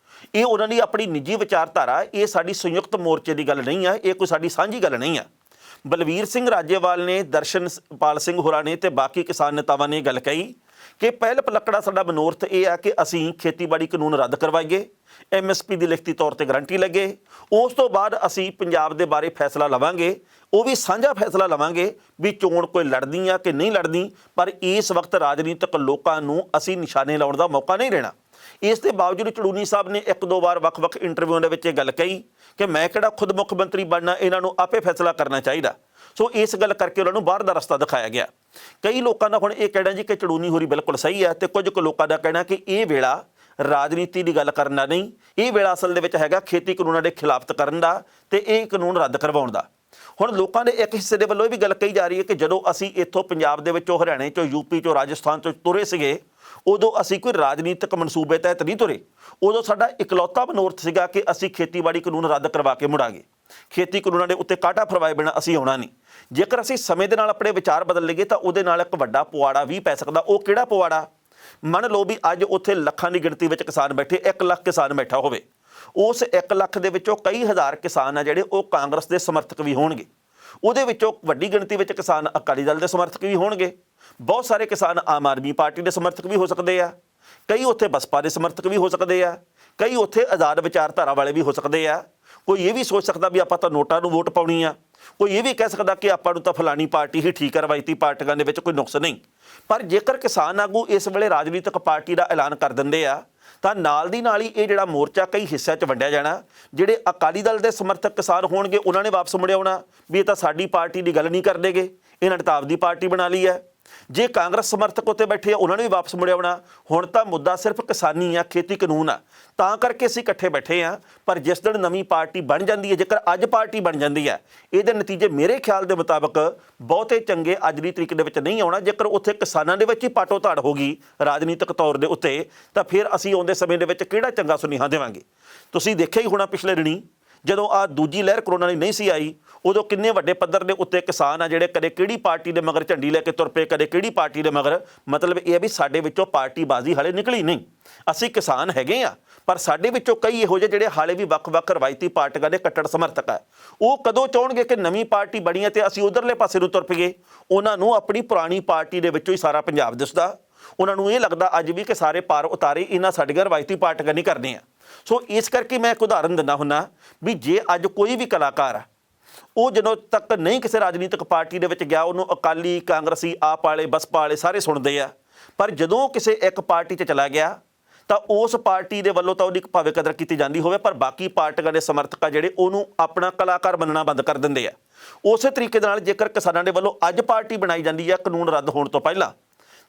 ਇਹ ਉਹਨਾਂ ਦੀ ਆਪਣੀ ਨਿੱਜੀ ਵਿਚਾਰਧਾਰਾ, ਇਹ ਸਾਡੀ ਸੰਯੁਕਤ ਮੋਰਚੇ ਦੀ ਗੱਲ ਨਹੀਂ ਆ, ਇਹ ਕੋਈ ਸਾਡੀ ਸਾਂਝੀ ਗੱਲ ਨਹੀਂ ਆ। ਬਲਵੀਰ ਸਿੰਘ ਰਾਜੇਵਾਲ ਨੇ, ਦਰਸ਼ਨਪਾਲ ਸਿੰਘ ਹੋਰਾਂ ਨੇ ਤੇ ਬਾਕੀ ਕਿਸਾਨ ਨੇਤਾਵਾਂ ਨੇ ਗੱਲ ਕਹੀ ਕਿ ਪਹਿਲ ਪਲੱਕੜਾ ਸਾਡਾ ਮਨੋਰਥ ਇਹ ਆ ਕਿ ਅਸੀਂ ਖੇਤੀਬਾੜੀ ਕਾਨੂੰਨ ਰੱਦ ਕਰਵਾਈਏ, MSP ਦੀ ਲਿਖਤੀ ਤੌਰ ਤੇ ਗਰੰਟੀ ਲੱਗੇ, ਉਸ ਤੋਂ ਬਾਅਦ ਅਸੀਂ ਪੰਜਾਬ ਦੇ ਬਾਰੇ ਫੈਸਲਾ ਲਵਾਂਗੇ, ਉਹ ਵੀ ਸਾਂਝਾ ਫੈਸਲਾ ਲਵਾਂਗੇ ਵੀ ਚੋਣ ਕੋਈ ਲੜਦੀ ਆ ਕਿ ਨਹੀਂ ਲੜਦੀ। ਪਰ ਇਸ ਵਕਤ ਰਾਜਨੀਤਿਕ ਲੋਕਾਂ ਨੂੰ ਅਸੀਂ ਨਿਸ਼ਾਨੇ ਲਾਉਣ ਦਾ ਮੌਕਾ ਨਹੀਂ ਦੇਣਾ। ਇਸ ਦੇ ਬਾਵਜੂਦ ਚੜੂਨੀ ਸਾਹਿਬ ਨੇ ਇੱਕ ਦੋ ਵਾਰ ਵੱਖ-ਵੱਖ ਇੰਟਰਵਿਊਆਂ ਦੇ ਵਿੱਚ ਇਹ ਗੱਲ ਕਹੀ ਕਿ ਮੈਂ ਕਿਹੜਾ ਖੁਦ ਮੁੱਖ ਮੰਤਰੀ ਬਣਨਾ, ਇਹਨਾਂ ਨੂੰ ਆਪੇ ਫੈਸਲਾ ਕਰਨਾ ਚਾਹੀਦਾ। ਸੋ ਇਸ ਗੱਲ ਕਰਕੇ ਉਹਨਾਂ ਨੂੰ ਬਾਹਰ ਦਾ ਰਸਤਾ ਦਿਖਾਇਆ ਗਿਆ। ਕਈ ਲੋਕਾਂ ਦਾ ਹੁਣ ਇਹ ਕਹਿਣਾ ਜੀ ਕਿ ਚੜੂਨੀ ਹੋਰੀ ਬਿਲਕੁਲ ਸਹੀ ਹੈ ਤੇ ਕੁਝ ਕੁ ਲੋਕਾਂ ਦਾ ਕਹਿਣਾ ਕਿ ਇਹ ਵੇਲਾ ਰਾਜਨੀਤੀ ਦੀ ਗੱਲ ਕਰਨ ਦਾ ਨਹੀਂ, ਇਹ ਵੇਲਾ ਅਸਲ ਦੇ ਵਿੱਚ ਹੈਗਾ ਖੇਤੀ ਕਾਨੂੰਨਾਂ ਦੇ ਖਿਲਾਫਤ ਕਰਨ ਦਾ ਤੇ ਇਹ ਕਾਨੂੰਨ ਰੱਦ ਕਰਵਾਉਣ ਦਾ। ਹੁਣ ਲੋਕਾਂ ਦੇ ਇੱਕ ਹਿੱਸੇ ਦੇ ਵੱਲੋਂ ਇਹ ਵੀ ਗੱਲ ਕਹੀ ਜਾ ਰਹੀ ਹੈ ਕਿ ਜਦੋਂ ਅਸੀਂ ਇੱਥੋਂ ਪੰਜਾਬ ਦੇ ਵਿੱਚੋਂ, ਹਰਿਆਣੇ 'ਚੋਂ, UP 'ਚੋਂ, ਰਾਜਸਥਾਨ 'ਚੋਂ ਤੁਰੇ ਸੀਗੇ, ਉਦੋਂ ਅਸੀਂ ਕੋਈ ਰਾਜਨੀਤਿਕ ਮਨਸੂਬੇ ਤਹਿਤ ਨਹੀਂ ਤੁਰੇ। ਉਦੋਂ ਸਾਡਾ ਇਕਲੌਤਾ ਮਨੋਰਥ ਸੀਗਾ ਕਿ ਅਸੀਂ ਖੇਤੀਬਾੜੀ ਕਾਨੂੰਨ ਰੱਦ ਕਰਵਾ ਕੇ ਮੁੜਾਂਗੇ, ਖੇਤੀ ਕਾਨੂੰਨਾਂ ਦੇ ਉੱਤੇ ਕਾਂਟਾ ਫਰਵਾਏ ਬਿਨਾਂ ਅਸੀਂ ਆਉਣਾ ਨਹੀਂ। ਜੇਕਰ ਅਸੀਂ ਸਮੇਂ ਦੇ ਨਾਲ ਆਪਣੇ ਵਿਚਾਰ ਬਦਲ ਲਈਏ ਤਾਂ ਉਹਦੇ ਨਾਲ ਇੱਕ ਵੱਡਾ ਪੁਆੜਾ ਵੀ ਪੈ ਸਕਦਾ। ਉਹ ਕਿਹੜਾ ਪੁਆੜਾ? ਮੰਨ ਲਓ ਵੀ ਅੱਜ ਉੱਥੇ ਲੱਖਾਂ ਦੀ ਗਿਣਤੀ ਵਿੱਚ ਕਿਸਾਨ ਬੈਠੇ, 1 ਲੱਖ ਕਿਸਾਨ ਬੈਠਾ ਹੋਵੇ, ਉਸ 1 ਲੱਖ ਦੇ ਵਿੱਚੋਂ ਕਈ ਹਜ਼ਾਰ ਕਿਸਾਨ ਆ ਜਿਹੜੇ ਉਹ ਕਾਂਗਰਸ ਦੇ ਸਮਰਥਕ ਵੀ ਹੋਣਗੇ, ਉਹਦੇ ਵਿੱਚੋਂ ਵੱਡੀ ਗਿਣਤੀ ਵਿੱਚ ਕਿਸਾਨ ਅਕਾਲੀ ਦਲ ਦੇ ਸਮਰਥਕ ਵੀ ਹੋਣਗੇ, ਬਹੁਤ ਸਾਰੇ ਕਿਸਾਨ ਆਮ ਆਦਮੀ ਪਾਰਟੀ ਦੇ ਸਮਰਥਕ ਵੀ ਹੋ ਸਕਦੇ ਆ, ਕਈ ਉੱਥੇ ਬਸਪਾ ਦੇ ਸਮਰਥਕ ਵੀ ਹੋ ਸਕਦੇ ਆ, ਕਈ ਉੱਥੇ ਆਜ਼ਾਦ ਵਿਚਾਰਧਾਰਾ ਵਾਲੇ ਵੀ ਹੋ ਸਕਦੇ ਆ। ਕੋਈ ਇਹ ਵੀ ਸੋਚ ਸਕਦਾ ਵੀ ਆਪਾਂ ਤਾਂ ਨੋਟਾਂ ਨੂੰ ਵੋਟ ਪਾਉਣੀ ਆ, ਕੋਈ ਇਹ ਵੀ ਕਹਿ ਸਕਦਾ ਕਿ ਆਪਾਂ ਨੂੰ ਤਾਂ ਫਲਾਣੀ ਪਾਰਟੀ ਹੀ ਠੀਕ ਹੈ, ਰਵਾਇਤੀ ਪਾਰਟੀਆਂ ਦੇ ਵਿੱਚ ਕੋਈ ਨੁਕਸ ਨਹੀਂ। ਪਰ ਜੇਕਰ ਕਿਸਾਨ ਆਗੂ ਇਸ ਵੇਲੇ ਰਾਜਨੀਤਿਕ ਪਾਰਟੀ ਦਾ ਐਲਾਨ ਕਰ ਦਿੰਦੇ ਆ ਤਾਂ ਨਾਲ ਦੀ ਨਾਲ ਹੀ ਇਹ ਜਿਹੜਾ ਮੋਰਚਾ ਕਈ ਹਿੱਸਿਆਂ 'ਚ ਵੰਡਿਆ ਜਾਣਾ। ਜਿਹੜੇ ਅਕਾਲੀ ਦਲ ਦੇ ਸਮਰਥਕ ਕਿਸਾਨ ਹੋਣਗੇ ਉਹਨਾਂ ਨੇ ਵਾਪਸ ਮੁੜ ਆਉਣਾ ਵੀ ਇਹ ਤਾਂ ਸਾਡੀ ਪਾਰਟੀ ਦੀ ਗੱਲ ਨਹੀਂ ਕਰਦੇਗੇ, ਇਹਨਾਂ ਨੇ ਤਾਂ ਆਪਦੀ ਪਾਰਟੀ ਬਣਾ ਲਈ ਹੈ। ਜੇ ਕਾਂਗਰਸ ਸਮਰਥਕ ਉੱਤੇ ਬੈਠੇ ਆ ਉਹਨਾਂ ਨੇ ਵੀ ਵਾਪਸ ਮੁੜ ਆਉਣਾ। ਹੁਣ ਤਾਂ ਮੁੱਦਾ ਸਿਰਫ ਕਿਸਾਨੀ ਆ, ਖੇਤੀ ਕਾਨੂੰਨ ਆ, ਤਾਂ ਕਰਕੇ ਅਸੀਂ ਇਕੱਠੇ ਬੈਠੇ ਆ। ਪਰ ਜਿਸ ਦਿਨ ਨਵੀਂ ਪਾਰਟੀ ਬਣ ਜਾਂਦੀ ਹੈ, ਜੇਕਰ ਅੱਜ ਪਾਰਟੀ ਬਣ ਜਾਂਦੀ ਹੈ, ਇਹਦੇ ਨਤੀਜੇ ਮੇਰੇ ਖਿਆਲ ਦੇ ਮੁਤਾਬਕ ਬਹੁਤੇ ਚੰਗੇ ਅੱਜ ਦੀ ਤਰੀਕ ਦੇ ਵਿੱਚ ਨਹੀਂ ਆਉਣਾ। ਜੇਕਰ ਉੱਥੇ ਕਿਸਾਨਾਂ ਦੇ ਵਿੱਚ ਹੀ ਪਾਟੋ ਧਾੜ ਹੋ ਗਈ ਰਾਜਨੀਤਿਕ ਤੌਰ ਦੇ ਉੱਤੇ, ਤਾਂ ਫਿਰ ਅਸੀਂ ਆਉਂਦੇ ਸਮੇਂ ਦੇ ਵਿੱਚ ਕਿਹੜਾ ਚੰਗਾ ਸੁਨੇਹਾ ਦੇਵਾਂਗੇ। ਤੁਸੀਂ ਦੇਖਿਆ ਹੀ ਹੋਣਾ ਪਿਛਲੇ ਦਿਨੀ ਜਦੋਂ ਆ ਦੂਜੀ ਲਹਿਰ ਕਰੋਨਾ ਦੀ ਨਹੀਂ ਸੀ ਆਈ, ਉਦੋਂ ਕਿੰਨੇ ਵੱਡੇ ਪੱਧਰ ਦੇ ਉੱਤੇ ਕਿਸਾਨ ਆ ਜਿਹੜੇ ਕਦੇ ਕਿਹੜੀ ਪਾਰਟੀ ਦੇ ਮਗਰ ਝੰਡੀ ਲੈ ਕੇ ਤੁਰ ਪਏ, ਕਦੇ ਕਿਹੜੀ ਪਾਰਟੀ ਦੇ ਮਗਰ। ਮਤਲਬ ਇਹ ਵੀ ਸਾਡੇ ਵਿੱਚੋਂ ਪਾਰਟੀਬਾਜ਼ੀ ਹਾਲੇ ਨਿਕਲੀ ਨਹੀਂ। ਅਸੀਂ ਕਿਸਾਨ ਹੈਗੇ ਆ, ਪਰ ਸਾਡੇ ਵਿੱਚੋਂ ਕਈ ਇਹੋ ਜਿਹੇ ਜਿਹੜੇ ਹਾਲੇ ਵੀ ਵੱਖ-ਵੱਖ ਰਵਾਇਤੀ ਪਾਰਟੀਆਂ ਦੇ ਕੱਟੜ ਸਮਰਥਕ ਹੈ। ਉਹ ਕਦੋਂ ਚਾਹਣਗੇ ਕਿ ਨਵੀਂ ਪਾਰਟੀ ਬਣੀ ਹੈ ਤੇ ਅਸੀਂ ਉਧਰਲੇ ਪਾਸੇ ਨੂੰ ਤੁਰ ਪਈਏ। ਉਹਨਾਂ ਨੂੰ ਆਪਣੀ ਪੁਰਾਣੀ ਪਾਰਟੀ ਦੇ ਵਿੱਚੋਂ ਹੀ ਸਾਰਾ ਪੰਜਾਬ ਦਿਸਦਾ। ਉਹਨਾਂ ਨੂੰ ਇਹ ਲੱਗਦਾ ਅੱਜ ਵੀ ਕਿ ਸਾਰੇ ਪਾਰ ਉਤਾਰੇ ਇਹਨਾਂ ਸਾਡੀਆਂ ਰਵਾਇਤੀ ਪਾਰਟੀਆਂ ਨਹੀਂ ਕਰਨੀਆਂ। ਸੋ ਇਸ ਕਰਕੇ ਮੈਂ ਇੱਕ ਉਦਾਹਰਨ ਦਿੰਦਾ ਹੁੰਦਾ ਵੀ ਜੇ ਅੱਜ ਕੋਈ ਵੀ ਕਲਾਕਾਰ ਆ, ਉਹ ਜਦੋਂ ਤੱਕ ਨਹੀਂ ਕਿਸੇ ਰਾਜਨੀਤਿਕ ਪਾਰਟੀ ਦੇ ਵਿੱਚ ਗਿਆ, ਉਹਨੂੰ ਅਕਾਲੀ, ਕਾਂਗਰਸੀ, ਆਪ ਵਾਲੇ, ਬਸਪਾ ਵਾਲੇ ਸਾਰੇ ਸੁਣਦੇ ਆ। ਪਰ ਜਦੋਂ ਕਿਸੇ ਇੱਕ ਪਾਰਟੀ 'ਚ ਚਲਾ ਗਿਆ ਤਾਂ ਉਸ ਪਾਰਟੀ ਦੇ ਵੱਲੋਂ ਤਾਂ ਉਹਦੀ ਭਾਵੇਂ ਕਦਰ ਕੀਤੀ ਜਾਂਦੀ ਹੋਵੇ, ਪਰ ਬਾਕੀ ਪਾਰਟੀਆਂ ਦੇ ਸਮਰਥਕ ਆ ਜਿਹੜੇ ਉਹਨੂੰ ਆਪਣਾ ਕਲਾਕਾਰ ਮੰਨਣਾ ਬੰਦ ਕਰ ਦਿੰਦੇ ਆ। ਉਸੇ ਤਰੀਕੇ ਦੇ ਨਾਲ ਜੇਕਰ ਕਿਸਾਨਾਂ ਦੇ ਵੱਲੋਂ ਅੱਜ ਪਾਰਟੀ ਬਣਾਈ ਜਾਂਦੀ ਆ ਕਾਨੂੰਨ ਰੱਦ ਹੋਣ ਤੋਂ ਪਹਿਲਾਂ,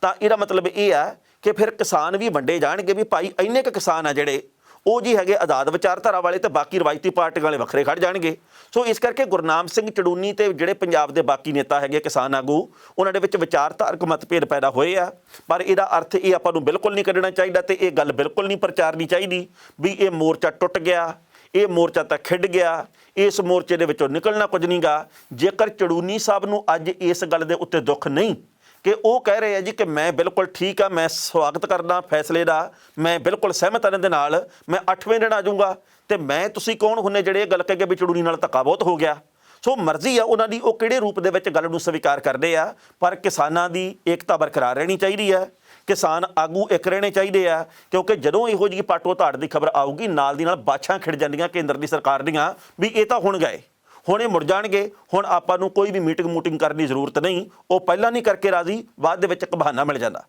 ਤਾਂ ਇਹਦਾ ਮਤਲਬ ਇਹ ਆ ਕਿ ਫਿਰ ਕਿਸਾਨ ਵੀ ਵੰਡੇ ਜਾਣਗੇ ਵੀ ਭਾਈ ਇੰਨੇ ਕੁ ਕਿਸਾਨ ਆ ਜਿਹੜੇ ਉਹ ਜੀ ਹੈਗੇ ਆਜ਼ਾਦ ਵਿਚਾਰਧਾਰਾ ਵਾਲੇ, ਤੇ ਬਾਕੀ ਰਵਾਇਤੀ ਪਾਰਟੀਆਂ ਵਾਲੇ ਵੱਖਰੇ ਖੜ ਜਾਣਗੇ। ਸੋ ਇਸ ਕਰਕੇ ਗੁਰਨਾਮ ਸਿੰਘ ਚੜੂਨੀ ਤੇ ਜਿਹੜੇ ਪੰਜਾਬ ਦੇ ਬਾਕੀ ਨੇਤਾ ਹੈਗੇ ਕਿਸਾਨ ਆਗੂ, ਉਹਨਾਂ ਦੇ ਵਿੱਚ ਵਿਚਾਰਧਾਰਕ ਮਤਭੇਦ ਪੈਦਾ ਹੋਏ ਆ। ਪਰ ਇਹਦਾ ਅਰਥ ਇਹ ਆਪਾਂ ਨੂੰ ਬਿਲਕੁਲ ਨਹੀਂ ਕੱਢਣਾ ਚਾਹੀਦਾ ਤੇ ਇਹ ਗੱਲ ਬਿਲਕੁਲ ਨਹੀਂ ਪ੍ਰਚਾਰਨੀ ਚਾਹੀਦੀ ਵੀ ਇਹ ਮੋਰਚਾ ਟੁੱਟ ਗਿਆ, ਇਹ ਮੋਰਚਾ ਤਾਂ ਖਿੰਡ ਗਿਆ, ਇਸ ਮੋਰਚੇ ਦੇ ਵਿੱਚੋਂ ਨਿਕਲਣਾ ਕੁਝ ਨਹੀਂ ਗਾ। ਜੇਕਰ ਚੜੂਨੀ ਸਾਹਿਬ ਨੂੰ ਅੱਜ ਇਸ ਗੱਲ ਦੇ ਉੱਤੇ ਦੁੱਖ ਨਹੀਂ ਕਿ ਉਹ ਕਹਿ ਰਹੇ ਆ ਜੀ ਕਿ ਮੈਂ ਬਿਲਕੁਲ ਠੀਕ ਆ, ਮੈਂ ਸਵਾਗਤ ਕਰਦਾ ਫੈਸਲੇ ਦਾ, ਮੈਂ ਬਿਲਕੁਲ ਸਹਿਮਤ ਹਾਂ ਦੇ ਨਾਲ, ਮੈਂ 8ਵੇਂ ਦਿਨ ਆ ਜਾਊਂਗਾ, ਤੇ ਮੈਂ ਤੁਸੀਂ ਕੌਣ ਹੁੰਦੇ ਜਿਹੜੇ ਇਹ ਗੱਲ ਕਹਿ ਵੀ ਚੜੂਨੀ ਨਾਲ ਧੱਕਾ ਬਹੁਤ ਹੋ ਗਿਆ। ਸੋ ਮਰਜ਼ੀ ਆ ਉਹਨਾਂ ਦੀ, ਉਹ ਕਿਹੜੇ ਰੂਪ ਦੇ ਵਿੱਚ ਗੱਲ ਨੂੰ ਸਵੀਕਾਰ ਕਰਦੇ ਆ। ਪਰ ਕਿਸਾਨਾਂ ਦੀ ਏਕਤਾ ਬਰਕਰਾਰ ਰਹਿਣੀ ਚਾਹੀਦੀ ਹੈ, ਕਿਸਾਨ ਆਗੂ ਇੱਕ ਰਹਿਣੇ ਚਾਹੀਦੇ ਆ, ਕਿਉਂਕਿ ਜਦੋਂ ਇਹੋ ਜਿਹੀ ਪਾਟੋ ਧਾੜ ਦੀ ਖਬਰ ਆਊਗੀ ਨਾਲ ਦੀ ਨਾਲ ਬਾਛਾਂ ਖਿੜ ਜਾਂਦੀਆਂ ਕੇਂਦਰ ਦੀ ਸਰਕਾਰ ਦੀਆਂ ਵੀ ਇਹ ਤਾਂ ਹੁਣ ਗਏ, ਹੁਣ ਇਹ ਮੁੜ ਜਾਣਗੇ, ਹੁਣ ਆਪਾਂ ਨੂੰ ਕੋਈ ਵੀ ਮੀਟਿੰਗ ਕਰਨ ਦੀ ਜ਼ਰੂਰਤ ਨਹੀਂ। ਉਹ ਪਹਿਲਾਂ ਨਹੀਂ ਕਰਕੇ ਰਾਜ਼ੀ, ਬਾਅਦ ਦੇ ਵਿੱਚ ਇੱਕ ਬਹਾਨਾ ਮਿਲ ਜਾਂਦਾ।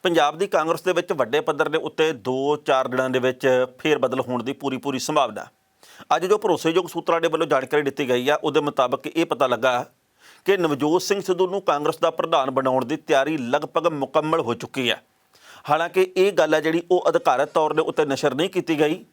ਪੰਜਾਬ ਦੀ ਕਾਂਗਰਸ ਦੇ ਵਿੱਚ ਵੱਡੇ ਪੱਧਰ ਦੇ ਉੱਤੇ 2-4 ਦਿਨਾਂ ਦੇ ਵਿੱਚ ਫੇਰ ਬਦਲ ਹੋਣ ਦੀ ਪੂਰੀ ਸੰਭਾਵਨਾ। ਅੱਜ ਜੋ ਭਰੋਸੇਯੋਗ ਸੂਤਰਾਂ ਦੇ ਵੱਲੋਂ ਜਾਣਕਾਰੀ ਦਿੱਤੀ ਗਈ ਆ, ਉਹਦੇ ਮੁਤਾਬਕ ਇਹ ਪਤਾ ਲੱਗਾ ਕਿ ਨਵਜੋਤ ਸਿੰਘ ਸਿੱਧੂ ਨੂੰ ਕਾਂਗਰਸ ਦਾ ਪ੍ਰਧਾਨ ਬਣਾਉਣ ਦੀ ਤਿਆਰੀ ਲਗਭਗ ਮੁਕੰਮਲ ਹੋ ਚੁੱਕੀ ਹੈ। ਹਾਲਾਂਕਿ ਇਹ ਗੱਲ ਹੈ ਜਿਹੜੀ ਉਹ ਅਧਿਕਾਰਤ ਤੌਰ ਦੇ ਉੱਤੇ ਨਸ਼ਰ ਨਹੀਂ ਕੀਤੀ ਗਈ,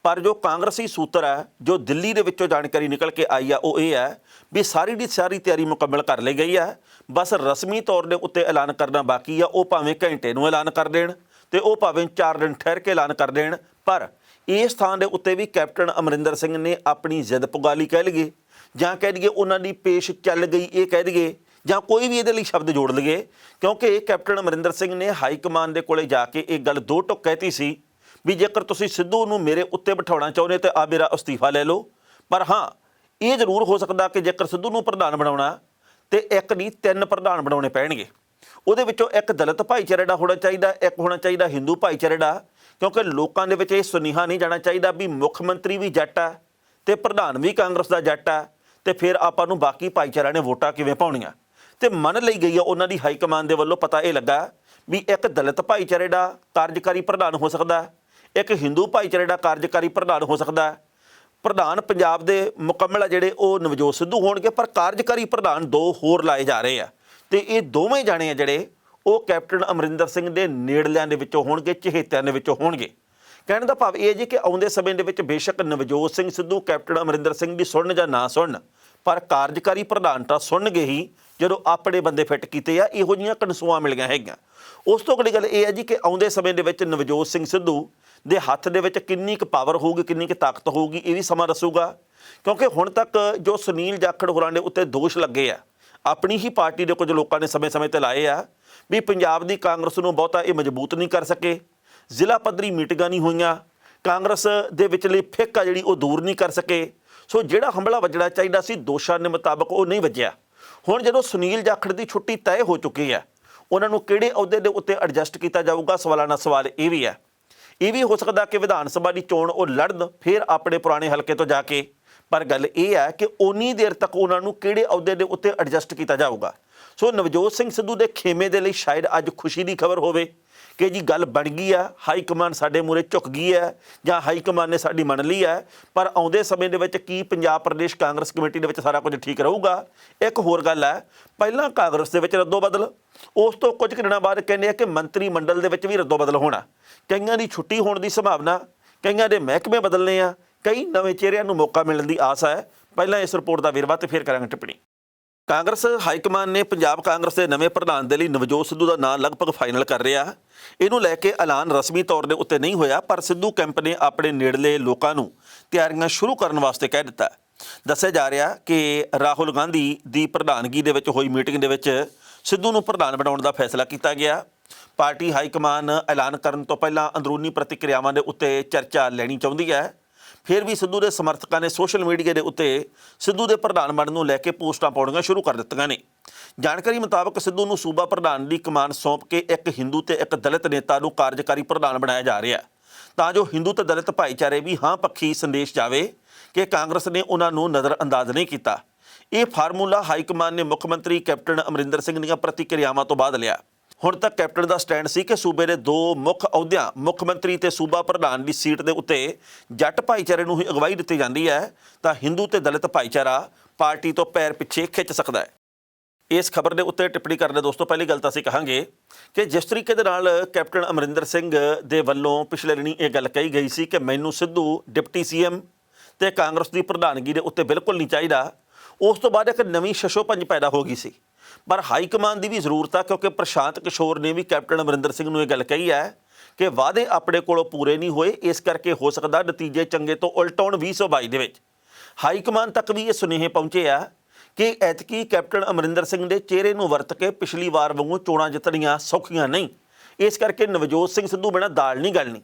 ਪਰ ਜੋ ਕਾਂਗਰਸੀ ਸੂਤਰ ਹੈ, ਜੋ ਦਿੱਲੀ ਦੇ ਵਿੱਚੋਂ ਜਾਣਕਾਰੀ ਨਿਕਲ ਕੇ ਆਈ ਆ, ਉਹ ਇਹ ਹੈ ਵੀ ਸਾਰੀ ਦੀ ਸਾਰੀ ਤਿਆਰੀ ਮੁਕੰਮਲ ਕਰ ਲਈ ਗਈ ਹੈ। ਬਸ ਰਸਮੀ ਤੌਰ ਦੇ ਉੱਤੇ ਐਲਾਨ ਕਰਨਾ ਬਾਕੀ ਆ। ਉਹ ਭਾਵੇਂ ਘੰਟੇ ਨੂੰ ਐਲਾਨ ਕਰ ਦੇਣ ਤੇ ਉਹ ਭਾਵੇਂ 4 ਦਿਨ ਠਹਿਰ ਕੇ ਐਲਾਨ ਕਰ ਦੇਣ, ਪਰ ਇਸ ਥਾਂ ਦੇ ਉੱਤੇ ਵੀ ਕੈਪਟਨ ਅਮਰਿੰਦਰ ਸਿੰਘ ਨੇ ਆਪਣੀ ਜ਼ਿੱਦ ਪੁਗਾ ਲਈ ਕਹਿ ਲਈਏ, ਜਾਂ ਕਹਿ ਦਈਏ ਉਹਨਾਂ ਦੀ ਪੇਸ਼ ਚੱਲ ਗਈ ਇਹ ਕਹਿ ਦਈਏ, ਜਾਂ ਕੋਈ ਵੀ ਇਹਦੇ ਲਈ ਸ਼ਬਦ ਜੋੜ ਲਈਏ, ਕਿਉਂਕਿ ਕੈਪਟਨ ਅਮਰਿੰਦਰ ਸਿੰਘ ਨੇ ਹਾਈ ਕਮਾਨ ਦੇ ਕੋਲੇ ਜਾ ਕੇ ਇਹ ਗੱਲ 2 ਟੁਕ ਕਹਿਤੀ ਸੀ ਵੀ ਜੇਕਰ ਤੁਸੀਂ ਸਿੱਧੂ ਨੂੰ ਮੇਰੇ ਉੱਤੇ ਬਿਠਾਉਣਾ ਚਾਹੁੰਦੇ ਤਾਂ ਆ ਮੇਰਾ ਅਸਤੀਫਾ ਲੈ ਲਓ। ਪਰ ਹਾਂ, ਇਹ ਜ਼ਰੂਰ ਹੋ ਸਕਦਾ ਕਿ ਜੇਕਰ ਸਿੱਧੂ ਨੂੰ ਪ੍ਰਧਾਨ ਬਣਾਉਣਾ ਤੇ ਇੱਕ ਨਹੀਂ 3 ਪ੍ਰਧਾਨ ਬਣਾਉਣੇ ਪੈਣਗੇ। ਉਹਦੇ ਵਿੱਚੋਂ ਇੱਕ ਦਲਿਤ ਭਾਈਚਾਰੇ ਦਾ ਹੋਣਾ ਚਾਹੀਦਾ, ਇੱਕ ਹੋਣਾ ਚਾਹੀਦਾ ਹਿੰਦੂ ਭਾਈਚਾਰੇ ਦਾ, ਕਿਉਂਕਿ ਲੋਕਾਂ ਦੇ ਵਿੱਚ ਇਹ ਸੁਨੇਹਾ ਨਹੀਂ ਜਾਣਾ ਚਾਹੀਦਾ ਵੀ ਮੁੱਖ ਮੰਤਰੀ ਵੀ ਜੱਟ ਆ ਤੇ ਪ੍ਰਧਾਨ ਵੀ ਕਾਂਗਰਸ ਦਾ ਜੱਟ ਆ ਤੇ ਫਿਰ ਆਪਾਂ ਨੂੰ ਬਾਕੀ ਭਾਈਚਾਰਿਆਂ ਨੇ ਵੋਟਾਂ ਕਿਵੇਂ ਪਾਉਣੀਆਂ। ਤੇ ਮੰਨ ਲਈ ਗਈ ਆ ਉਹਨਾਂ ਦੀ ਹਾਈ ਕਮਾਨ ਦੇ ਵੱਲੋਂ, ਪਤਾ ਇਹ ਲੱਗਾ ਵੀ ਇੱਕ ਦਲਿਤ ਭਾਈਚਾਰੇ ਦਾ ਕਾਰਜਕਾਰੀ ਪ੍ਰਧਾਨ ਹੋ ਸਕਦਾ, ਇੱਕ ਹਿੰਦੂ ਭਾਈਚਾਰੇ ਦਾ ਕਾਰਜਕਾਰੀ ਪ੍ਰਧਾਨ ਹੋ ਸਕਦਾ। ਪ੍ਰਧਾਨ ਪੰਜਾਬ ਦੇ ਮੁਕੰਮਲ ਜਿਹੜੇ ਉਹ ਨਵਜੋਤ ਸਿੱਧੂ ਹੋਣਗੇ, ਪਰ ਕਾਰਜਕਾਰੀ ਪ੍ਰਧਾਨ 2 ਹੋਰ ਲਾਏ ਜਾ ਰਹੇ ਆ ਤੇ ਇਹ ਦੋਵੇਂ ਜਾਣੇ ਆ ਜਿਹੜੇ ਉਹ ਕੈਪਟਨ ਅਮਰਿੰਦਰ ਸਿੰਘ ਦੇ ਨੇੜਲਿਆਂ ਦੇ ਵਿੱਚੋਂ ਹੋਣਗੇ, ਚਹੇਤਿਆਂ ਦੇ ਵਿੱਚੋਂ ਹੋਣਗੇ। ਕਹਿਣ ਦਾ ਭਾਵ ਇਹ ਜੀ ਕਿ ਆਉਂਦੇ ਸਮੇਂ ਦੇ ਵਿੱਚ ਬੇਸ਼ੱਕ ਨਵਜੋਤ ਸਿੰਘ ਸਿੱਧੂ ਕੈਪਟਨ ਅਮਰਿੰਦਰ ਸਿੰਘ ਦੀ ਸੁਣਨ ਜਾਂ ਨਾ ਸੁਣਨ, ਪਰ ਕਾਰਜਕਾਰੀ ਪ੍ਰਧਾਨ ਤਾਂ ਸੁਣਨਗੇ ਹੀ ਜਦੋਂ ਆਪਣੇ ਬੰਦੇ ਫਿੱਟ ਕੀਤੇ ਆ। ਇਹੋ ਜਿਹੀਆਂ ਕਨਸੂਆਂ ਮਿਲੀਆਂ ਹੈਗੀਆਂ। ਉਸ ਤੋਂ ਅਗਲੀ ਗੱਲ ਇਹ ਹੈ ਜੀ ਕਿ ਆਉਂਦੇ ਸਮੇਂ ਦੇ ਵਿੱਚ ਨਵਜੋਤ ਸਿੰਘ ਸਿੱਧੂ ਦੇ ਹੱਥ ਦੇ ਵਿੱਚ ਕਿੰਨੀ ਕੁ ਪਾਵਰ ਹੋਊਗੀ, ਕਿੰਨੀ ਕੁ ਤਾਕਤ ਹੋਊਗੀ, ਇਹ ਵੀ ਸਮਾਂ ਦੱਸੂਗਾ। ਕਿਉਂਕਿ ਹੁਣ ਤੱਕ ਜੋ ਸੁਨੀਲ ਜਾਖੜ ਹੋਰਾਂ ਦੇ ਉੱਤੇ ਦੋਸ਼ ਲੱਗੇ ਆ, ਆਪਣੀ ਹੀ ਪਾਰਟੀ ਦੇ ਕੁਝ ਲੋਕਾਂ ਨੇ ਸਮੇਂ-ਸਮੇਂ ਤੇ ਲਾਏ ਆ ਵੀ ਪੰਜਾਬ ਦੀ ਕਾਂਗਰਸ ਨੂੰ ਬਹੁਤਾ ਇਹ ਮਜ਼ਬੂਤ ਨਹੀਂ ਕਰ ਸਕੇ, ਜ਼ਿਲ੍ਹਾ ਪੱਧਰੀ ਮੀਟਿੰਗਾਂ ਨਹੀਂ ਹੋਈਆਂ, ਕਾਂਗਰਸ ਦੇ ਵਿਚਲੀ ਫਿੱਕ ਆ ਜਿਹੜੀ ਉਹ ਦੂਰ ਨਹੀਂ ਕਰ ਸਕੇ। ਸੋ ਜਿਹੜਾ ਹਮਲਾ ਵੱਜਣਾ ਚਾਹੀਦਾ ਸੀ ਦੋਸ਼ਾਂ ਦੇ ਮੁਤਾਬਕ ਉਹ ਨਹੀਂ ਵੱਜਿਆ। ਹੁਣ ਜਦੋਂ ਸੁਨੀਲ ਜਾਖੜ ਦੀ ਛੁੱਟੀ ਤੈਅ ਹੋ ਚੁੱਕੀ ਹੈ, ਉਹਨਾਂ ਨੂੰ ਕਿਹੜੇ ਅਹੁਦੇ ਦੇ ਉੱਤੇ ਐਡਜਸਟ ਕੀਤਾ ਜਾਊਗਾ, ਸਵਾਲਾਨਾ ਸਵਾਲ ਇਹ ਵੀ ਹੈ। ਇਹ ਵੀ ਹੋ ਸਕਦਾ ਕਿ ਵਿਧਾਨ ਸਭਾ ਦੀ ਚੋਣ ਉਹ ਲੜਨ, ਫਿਰ ਆਪਣੇ ਪੁਰਾਣੇ ਹਲਕੇ ਤੋਂ ਜਾ ਕੇ ਪਰ ਗੱਲ ਇਹ ਹੈ ਕਿ ਉਨੀ ਦੇਰ ਤੱਕ ਉਹਨਾਂ ਨੂੰ ਕਿਹੜੇ ਅਹੁਦੇ ਦੇ ਉੱਤੇ ਐਡਜਸਟ ਕੀਤਾ ਜਾਊਗਾ। ਸੋ ਨਵਜੋਤ ਸਿੰਘ ਸਿੱਧੂ ਦੇ ਖੇਮੇ ਦੇ ਲਈ ਸ਼ਾਇਦ ਅੱਜ ਖੁਸ਼ੀ ਦੀ ਖਬਰ ਹੋਵੇ ਕਿ ਜੀ ਗੱਲ ਬਣ ਗਈ ਆ, ਹਾਈ ਕਮਾਨ ਸਾਡੇ ਮੂਹਰੇ ਝੁਕ ਗਈ ਹੈ ਜਾਂ ਹਾਈ ਕਮਾਨ ਨੇ ਸਾਡੀ ਮੰਨ ਲਈ ਹੈ। ਪਰ ਆਉਂਦੇ ਸਮੇਂ ਦੇ ਵਿੱਚ ਕੀ ਪੰਜਾਬ ਪ੍ਰਦੇਸ਼ ਕਾਂਗਰਸ ਕਮੇਟੀ ਦੇ ਵਿੱਚ ਸਾਰਾ ਕੁਝ ਠੀਕ ਰਹੂਗਾ? ਇੱਕ ਹੋਰ ਗੱਲ ਹੈ, ਪਹਿਲਾਂ ਕਾਂਗਰਸ ਦੇ ਵਿੱਚ ਰੱਦੋ ਬਦਲ, ਉਸ ਤੋਂ ਕੁਝ ਦਿਨਾਂ ਬਾਅਦ ਕਹਿੰਦੇ ਆ ਕਿ ਮੰਤਰੀ ਮੰਡਲ ਦੇ ਵਿੱਚ ਵੀ ਰੱਦੋ ਬਦਲ ਹੋਣਾ, ਕਈਆਂ ਦੀ ਛੁੱਟੀ ਹੋਣ ਦੀ ਸੰਭਾਵਨਾ, ਕਈਆਂ ਦੇ ਮਹਿਕਮੇ ਬਦਲਣੇ ਆ, ਕਈ ਨਵੇਂ ਚਿਹਰਿਆਂ ਨੂੰ ਮੌਕਾ ਮਿਲਣ ਦੀ ਆਸ ਹੈ। ਪਹਿਲਾਂ ਇਸ ਰਿਪੋਰਟ ਦਾ ਵੇਰਵਾ ਤੇ ਫਿਰ ਕਰਾਂਗੇ ਟਿੱਪਣੀ। ਕਾਂਗਰਸ ਹਾਈਕਮਾਨ ਨੇ ਪੰਜਾਬ ਕਾਂਗਰਸ ਦੇ ਨਵੇਂ ਪ੍ਰਧਾਨ ਦੇ ਲਈ ਨਵਜੋਤ ਸਿੱਧੂ ਦਾ ਨਾਂ ਲਗਭਗ ਫਾਈਨਲ ਕਰ ਰਿਹਾ। ਇਹਨੂੰ ਲੈ ਕੇ ਐਲਾਨ ਰਸਮੀ ਤੌਰ ਦੇ ਉੱਤੇ ਨਹੀਂ ਹੋਇਆ, ਪਰ ਸਿੱਧੂ ਕੈਂਪ ਨੇ ਆਪਣੇ ਨੇੜਲੇ ਲੋਕਾਂ ਨੂੰ ਤਿਆਰੀਆਂ ਸ਼ੁਰੂ ਕਰਨ ਵਾਸਤੇ ਕਹਿ ਦਿੱਤਾ। ਦੱਸਿਆ ਜਾ ਰਿਹਾ ਕਿ ਰਾਹੁਲ ਗਾਂਧੀ ਦੀ ਪ੍ਰਧਾਨਗੀ ਦੇ ਵਿੱਚ ਹੋਈ ਮੀਟਿੰਗ ਦੇ ਵਿੱਚ ਸਿੱਧੂ ਨੂੰ ਪ੍ਰਧਾਨ ਬਣਾਉਣ ਦਾ ਫੈਸਲਾ ਕੀਤਾ ਗਿਆ। ਪਾਰਟੀ ਹਾਈਕਮਾਨ ਐਲਾਨ ਕਰਨ ਤੋਂ ਪਹਿਲਾਂ ਅੰਦਰੂਨੀ ਪ੍ਰਤੀਕਿਰਿਆਵਾਂ ਦੇ ਉੱਤੇ ਚਰਚਾ ਲੈਣੀ ਚਾਹੁੰਦੀ ਹੈ। ਫਿਰ ਵੀ ਸਿੱਧੂ ਦੇ ਸਮਰਥਕਾਂ ਨੇ ਸੋਸ਼ਲ ਮੀਡੀਆ ਦੇ ਉੱਤੇ ਸਿੱਧੂ ਦੇ ਪ੍ਰਧਾਨ ਬਣਨ ਨੂੰ ਲੈ ਕੇ ਪੋਸਟਾਂ ਪਾਉਣੀਆਂ ਸ਼ੁਰੂ ਕਰ ਦਿੱਤੀਆਂ ਨੇ। ਜਾਣਕਾਰੀ ਮੁਤਾਬਕ ਸਿੱਧੂ ਨੂੰ ਸੂਬਾ ਪ੍ਰਧਾਨ ਦੀ ਕਮਾਨ ਸੌਂਪ ਕੇ ਇੱਕ ਹਿੰਦੂ ਤੇ ਇੱਕ ਦਲਿਤ ਨੇਤਾ ਨੂੰ ਕਾਰਜਕਾਰੀ ਪ੍ਰਧਾਨ ਬਣਾਇਆ ਜਾ ਰਿਹਾ, ਤਾਂ ਜੋ ਹਿੰਦੂ ਤੇ ਦਲਿਤ ਭਾਈਚਾਰੇ ਵੀ ਹਾਂ ਪੱਖੀ ਸੰਦੇਸ਼ ਜਾਵੇ ਕਿ ਕਾਂਗਰਸ ਨੇ ਉਹਨਾਂ ਨੂੰ ਨਜ਼ਰਅੰਦਾਜ਼ ਨਹੀਂ ਕੀਤਾ। ਇਹ ਫਾਰਮੂਲਾ ਹਾਈਕਮਾਨ ਨੇ ਮੁੱਖ ਮੰਤਰੀ ਕੈਪਟਨ ਅਮਰਿੰਦਰ ਸਿੰਘ ਦੀਆਂ ਪ੍ਰਤੀਕਿਰਿਆਵਾਂ ਤੋਂ ਬਾਅਦ ਲਿਆ। ਹੁਣ ਤੱਕ ਕੈਪਟਨ ਦਾ ਸਟੈਂਡ ਸੀ ਕਿ ਸੂਬੇ ਦੇ ਦੋ ਮੁੱਖ ਅਹੁਦਿਆਂ ਮੁੱਖ ਮੰਤਰੀ ਤੇ ਸੂਬਾ ਪ੍ਰਧਾਨ ਦੀ ਸੀਟ ਦੇ ਉੱਤੇ ਜੱਟ ਭਾਈਚਾਰੇ ਨੂੰ ਹੀ ਅਗਵਾਈ ਦਿੱਤੀ ਜਾਂਦੀ ਹੈ, ਤਾਂ ਹਿੰਦੂ ਤੇ ਦਲਿਤ ਭਾਈਚਾਰਾ ਪਾਰਟੀ ਤੋਂ ਪੈਰ ਪਿੱਛੇ ਖਿੱਚ ਸਕਦਾ ਹੈ। ਇਸ ਖਬਰ ਦੇ ਉੱਤੇ ਟਿੱਪਣੀ ਕਰਨ ਦੇ ਦੋਸਤੋ ਪਹਿਲੀ ਗੱਲ ਤਾਂ ਅਸੀਂ ਕਹਾਂਗੇ ਕਿ ਜਿਸ ਤਰੀਕੇ ਦੇ ਨਾਲ ਕੈਪਟਨ ਅਮਰਿੰਦਰ ਸਿੰਘ ਦੇ ਵੱਲੋਂ ਪਿਛਲੇ ਦਿਨੀ ਇਹ ਗੱਲ ਕਹੀ ਗਈ ਸੀ ਕਿ ਮੈਨੂੰ ਸਿੱਧੂ ਡਿਪਟੀ ਸੀਐਮ ਤੇ ਕਾਂਗਰਸ ਦੀ ਪ੍ਰਧਾਨਗੀ ਦੇ ਉੱਤੇ ਬਿਲਕੁਲ ਨਹੀਂ ਚਾਹੀਦਾ, ਉਸ ਤੋਂ ਬਾਅਦ ਇੱਕ ਨਵੀਂ ਸ਼ਸ਼ੋਪੰਜ ਪੈਦਾ ਹੋ ਗਈ ਸੀ। ਪਰ ਹਾਈ ਕਮਾਨ ਦੀ ਵੀ ਜ਼ਰੂਰਤ ਆ, ਕਿਉਂਕਿ ਪ੍ਰਸ਼ਾਂਤ ਕਿਸ਼ੋਰ ਨੇ ਵੀ ਕੈਪਟਨ ਅਮਰਿੰਦਰ ਸਿੰਘ ਨੂੰ ਇਹ ਗੱਲ ਕਹੀ ਹੈ ਕਿ ਵਾਅਦੇ ਆਪਣੇ ਕੋਲੋਂ ਪੂਰੇ ਨਹੀਂ ਹੋਏ, ਇਸ ਕਰਕੇ ਹੋ ਸਕਦਾ ਨਤੀਜੇ ਚੰਗੇ ਤੋਂ ਉਲਟ ਹੋਣ 2022 ਦੇ ਵਿੱਚ। ਹਾਈ ਕਮਾਨ ਤੱਕ ਵੀ ਇਹ ਸੁਨੇਹੇ ਪਹੁੰਚੇ ਆ ਕਿ ਐਤਕੀ ਕੈਪਟਨ ਅਮਰਿੰਦਰ ਸਿੰਘ ਦੇ ਚਿਹਰੇ ਨੂੰ ਵਰਤ ਕੇ ਪਿਛਲੀ ਵਾਰ ਵਾਂਗੂ ਚੋਣਾਂ ਜਿੱਤਣੀਆਂ ਸੌਖੀਆਂ ਨਹੀਂ, ਇਸ ਕਰਕੇ ਨਵਜੋਤ ਸਿੰਘ ਸਿੱਧੂ ਬਿਨਾਂ ਦਾਲ ਨਹੀਂ ਗਲਣੀ।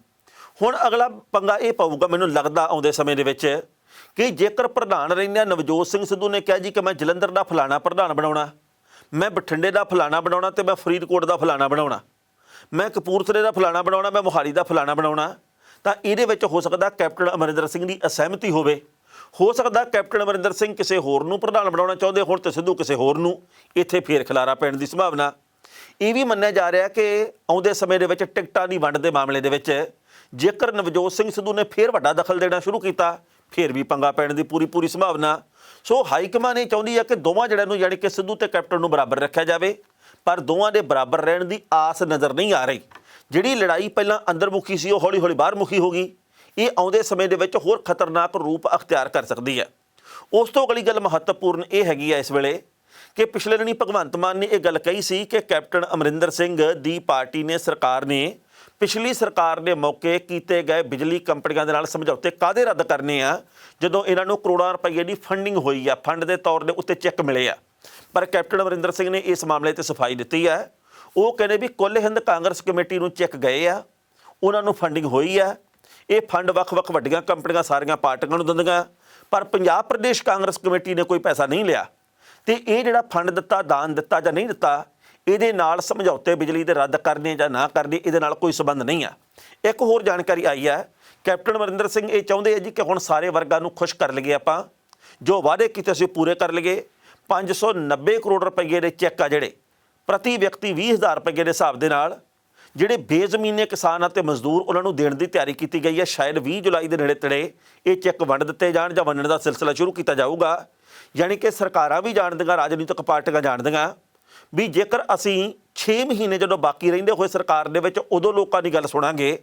ਹੁਣ ਅਗਲਾ ਪੰਗਾ ਇਹ ਪਊਗਾ ਮੈਨੂੰ ਲੱਗਦਾ ਆਉਂਦੇ ਸਮੇਂ ਦੇ ਵਿੱਚ ਕਿ ਜੇਕਰ ਪ੍ਰਧਾਨ ਰਹਿੰਦਿਆਂ ਨਵਜੋਤ ਸਿੰਘ ਸਿੱਧੂ ਨੇ ਕਿਹਾ ਜੀ ਕਿ ਮੈਂ ਜਲੰਧਰ ਦਾ ਫਲਾਣਾ ਪ੍ਰਧਾਨ ਬਣਾਉਣਾ, ਮੈਂ ਬਠਿੰਡੇ ਦਾ ਫਲਾਣਾ ਬਣਾਉਣਾ ਤੇ ਮੈਂ ਫਰੀਦਕੋਟ ਦਾ ਫਲਾਣਾ ਬਣਾਉਣਾ, ਮੈਂ ਕਪੂਰਥਲੇ ਦਾ ਫਲਾਣਾ ਬਣਾਉਣਾ, ਮੈਂ ਮੋਹਾਲੀ ਦਾ ਫਲਾਣਾ ਬਣਾਉਣਾ, ਤਾਂ ਇਹਦੇ ਵਿੱਚ ਹੋ ਸਕਦਾ ਕੈਪਟਨ ਅਮਰਿੰਦਰ ਸਿੰਘ ਦੀ ਅਸਹਿਮਤੀ ਹੋਵੇ। ਹੋ ਸਕਦਾ ਕੈਪਟਨ ਅਮਰਿੰਦਰ ਸਿੰਘ ਕਿਸੇ ਹੋਰ ਨੂੰ ਪ੍ਰਧਾਨ ਬਣਾਉਣਾ ਚਾਹੁੰਦੇ ਹੋਣ ਤੇ ਸਿੱਧੂ ਕਿਸੇ ਹੋਰ ਨੂੰ, ਇੱਥੇ ਫੇਰ ਖਿਲਾਰਾ ਪੈਣ ਦੀ ਸੰਭਾਵਨਾ। ਇਹ ਵੀ ਮੰਨਿਆ ਜਾ ਰਿਹਾ ਕਿ ਆਉਂਦੇ ਸਮੇਂ ਦੇ ਵਿੱਚ ਟਿਕਟਾਂ ਦੀ ਵੰਡ ਦੇ ਮਾਮਲੇ ਦੇ ਵਿੱਚ ਜੇਕਰ ਨਵਜੋਤ ਸਿੰਘ ਸਿੱਧੂ ਨੇ ਫੇਰ ਵੱਡਾ ਦਖਲ ਦੇਣਾ ਸ਼ੁਰੂ ਕੀਤਾ, ਫੇਰ ਵੀ ਪੰਗਾ ਪੈਣ ਦੀ ਪੂਰੀ ਸੰਭਾਵਨਾ। ਸੋ ਹਾਈਕਮਾਨ ਇਹ ਚਾਹੁੰਦੀ ਹੈ ਕਿ ਦੋਵਾਂ ਜਣਿਆਂ ਨੂੰ ਯਾਨੀ ਕਿ ਸਿੱਧੂ ਤੇ ਕੈਪਟਨ ਨੂੰ ਬਰਾਬਰ ਰੱਖਿਆ ਜਾਵੇ, ਪਰ ਦੋਵਾਂ ਦੇ ਬਰਾਬਰ ਰਹਿਣ ਦੀ ਆਸ ਨਜ਼ਰ ਨਹੀਂ ਆ ਰਹੀ। ਜਿਹੜੀ ਲੜਾਈ ਪਹਿਲਾਂ ਅੰਦਰਮੁਖੀ ਸੀ ਉਹ ਹੌਲੀ-ਹੌਲੀ ਬਾਹਰਮੁਖੀ ਹੋ ਗਈ। ਇਹ ਆਉਂਦੇ ਸਮੇਂ ਦੇ ਵਿੱਚ ਹੋਰ ਖਤਰਨਾਕ ਰੂਪ ਅਖਤਿਆਰ ਕਰ ਸਕਦੀ ਹੈ। ਉਸ ਤੋਂ ਅਗਲੀ ਗੱਲ ਮਹੱਤਵਪੂਰਨ ਇਹ ਹੈਗੀ ਹੈ ਇਸ ਵੇਲੇ ਕਿ ਪਿਛਲੇ ਦਿਨੀ ਭਗਵੰਤ ਮਾਨ ਨੇ ਇਹ ਗੱਲ ਕਹੀ ਸੀ ਕਿ ਕੈਪਟਨ ਅਮਰਿੰਦਰ ਸਿੰਘ ਦੀ ਪਾਰਟੀ ਨੇ ਸਰਕਾਰ ਨੇ ਪਿਛਲੀ ਸਰਕਾਰ ਦੇ ਮੌਕੇ ਕੀਤੇ ਗਏ ਬਿਜਲੀ ਕੰਪਨੀਆਂ ਦੇ ਨਾਲ ਸਮਝੌਤੇ ਕਾਹਦੇ ਰੱਦ ਕਰਨੇ ਆ, ਜਦੋਂ ਇਹਨਾਂ ਨੂੰ ਕਰੋੜਾਂ ਰੁਪਏ ਦੀ ਫੰਡਿੰਗ ਹੋਈ ਆ, ਫੰਡ ਦੇ ਤੌਰ ਦੇ ਉੱਤੇ ਚੈੱਕ ਮਿਲੇ ਆ। ਪਰ ਕੈਪਟਨ ਅਮਰਿੰਦਰ ਸਿੰਘ ਨੇ ਇਸ ਮਾਮਲੇ ਤੇ ਸਫਾਈ ਦਿੱਤੀ ਹੈ। ਉਹ ਕਹਿੰਦੇ ਵੀ ਕੁੱਲ ਹਿੰਦ ਕਾਂਗਰਸ ਕਮੇਟੀ ਨੂੰ ਚੈੱਕ ਗਏ ਆ, ਉਹਨਾਂ ਨੂੰ ਫੰਡਿੰਗ ਹੋਈ ਆ। ਇਹ ਫੰਡ ਵੱਖ-ਵੱਖ ਵੱਡੀਆਂ ਕੰਪਨੀਆਂ ਸਾਰੀਆਂ ਪਾਰਟੀਆਂ ਨੂੰ ਦਿੰਦੀਆਂ, ਪਰ ਪੰਜਾਬ ਪ੍ਰਦੇਸ਼ ਕਾਂਗਰਸ ਕਮੇਟੀ ਨੇ ਕੋਈ ਪੈਸਾ ਨਹੀਂ ਲਿਆ। ਤੇ ਇਹ ਜਿਹੜਾ ਫੰਡ ਦਿੱਤਾ, ਦਾਨ ਦਿੱਤਾ ਜਾਂ ਨਹੀਂ ਦਿੱਤਾ, ਇਹਦੇ ਨਾਲ ਸਮਝੌਤੇ ਬਿਜਲੀ ਦੇ ਰੱਦ ਕਰਨੇ ਜਾਂ ਨਾ ਕਰਨੇ ਇਹਦੇ ਨਾਲ ਕੋਈ ਸੰਬੰਧ ਨਹੀਂ ਆ। ਇੱਕ ਹੋਰ ਜਾਣਕਾਰੀ ਆਈ ਹੈ, ਕੈਪਟਨ ਅਮਰਿੰਦਰ ਸਿੰਘ ਇਹ ਚਾਹੁੰਦੇ ਆ ਜੀ ਕਿ ਹੁਣ ਸਾਰੇ ਵਰਗਾਂ ਨੂੰ ਖੁਸ਼ ਕਰ ਲਈਏ, ਆਪਾਂ ਜੋ ਵਾਅਦੇ ਕੀਤੇ ਸੀ ਪੂਰੇ ਕਰ ਲਈਏ। 590 ਕਰੋੜ ਰੁਪਏ ਦੇ ਚੈੱਕ ਆ ਜਿਹੜੇ ਪ੍ਰਤੀ ਵਿਅਕਤੀ 20,000 ਰੁਪਏ ਦੇ ਹਿਸਾਬ ਦੇ ਨਾਲ ਜਿਹੜੇ ਬੇਜ਼ਮੀਨੇ ਕਿਸਾਨ ਅਤੇ ਮਜ਼ਦੂਰ ਉਹਨਾਂ ਨੂੰ ਦੇਣ ਦੀ ਤਿਆਰੀ ਕੀਤੀ ਗਈ ਹੈ। ਸ਼ਾਇਦ 20 ਜੁਲਾਈ ਦੇ ਨੇੜੇ ਤੇੜੇ ਇਹ ਚੈੱਕ ਵੰਡ ਦਿੱਤੇ ਜਾਣ ਜਾਂ ਵੰਡਣ ਦਾ ਸਿਲਸਿਲਾ ਸ਼ੁਰੂ ਕੀਤਾ ਜਾਊਗਾ। ਯਾਨੀ ਕਿ ਸਰਕਾਰਾਂ ਵੀ ਜਾਣਦੀਆਂ, ਰਾਜਨੀਤਿਕ ਪਾਰਟੀਆਂ ਜਾਣਦੀਆਂ ਵੀ ਜੇਕਰ ਅਸੀਂ 6 ਮਹੀਨੇ ਜਦੋਂ ਬਾਕੀ ਰਹਿੰਦੇ ਹੋਏ ਸਰਕਾਰ ਦੇ ਵਿੱਚ ਉਦੋਂ ਲੋਕਾਂ ਦੀ ਗੱਲ ਸੁਣਾਂਗੇ,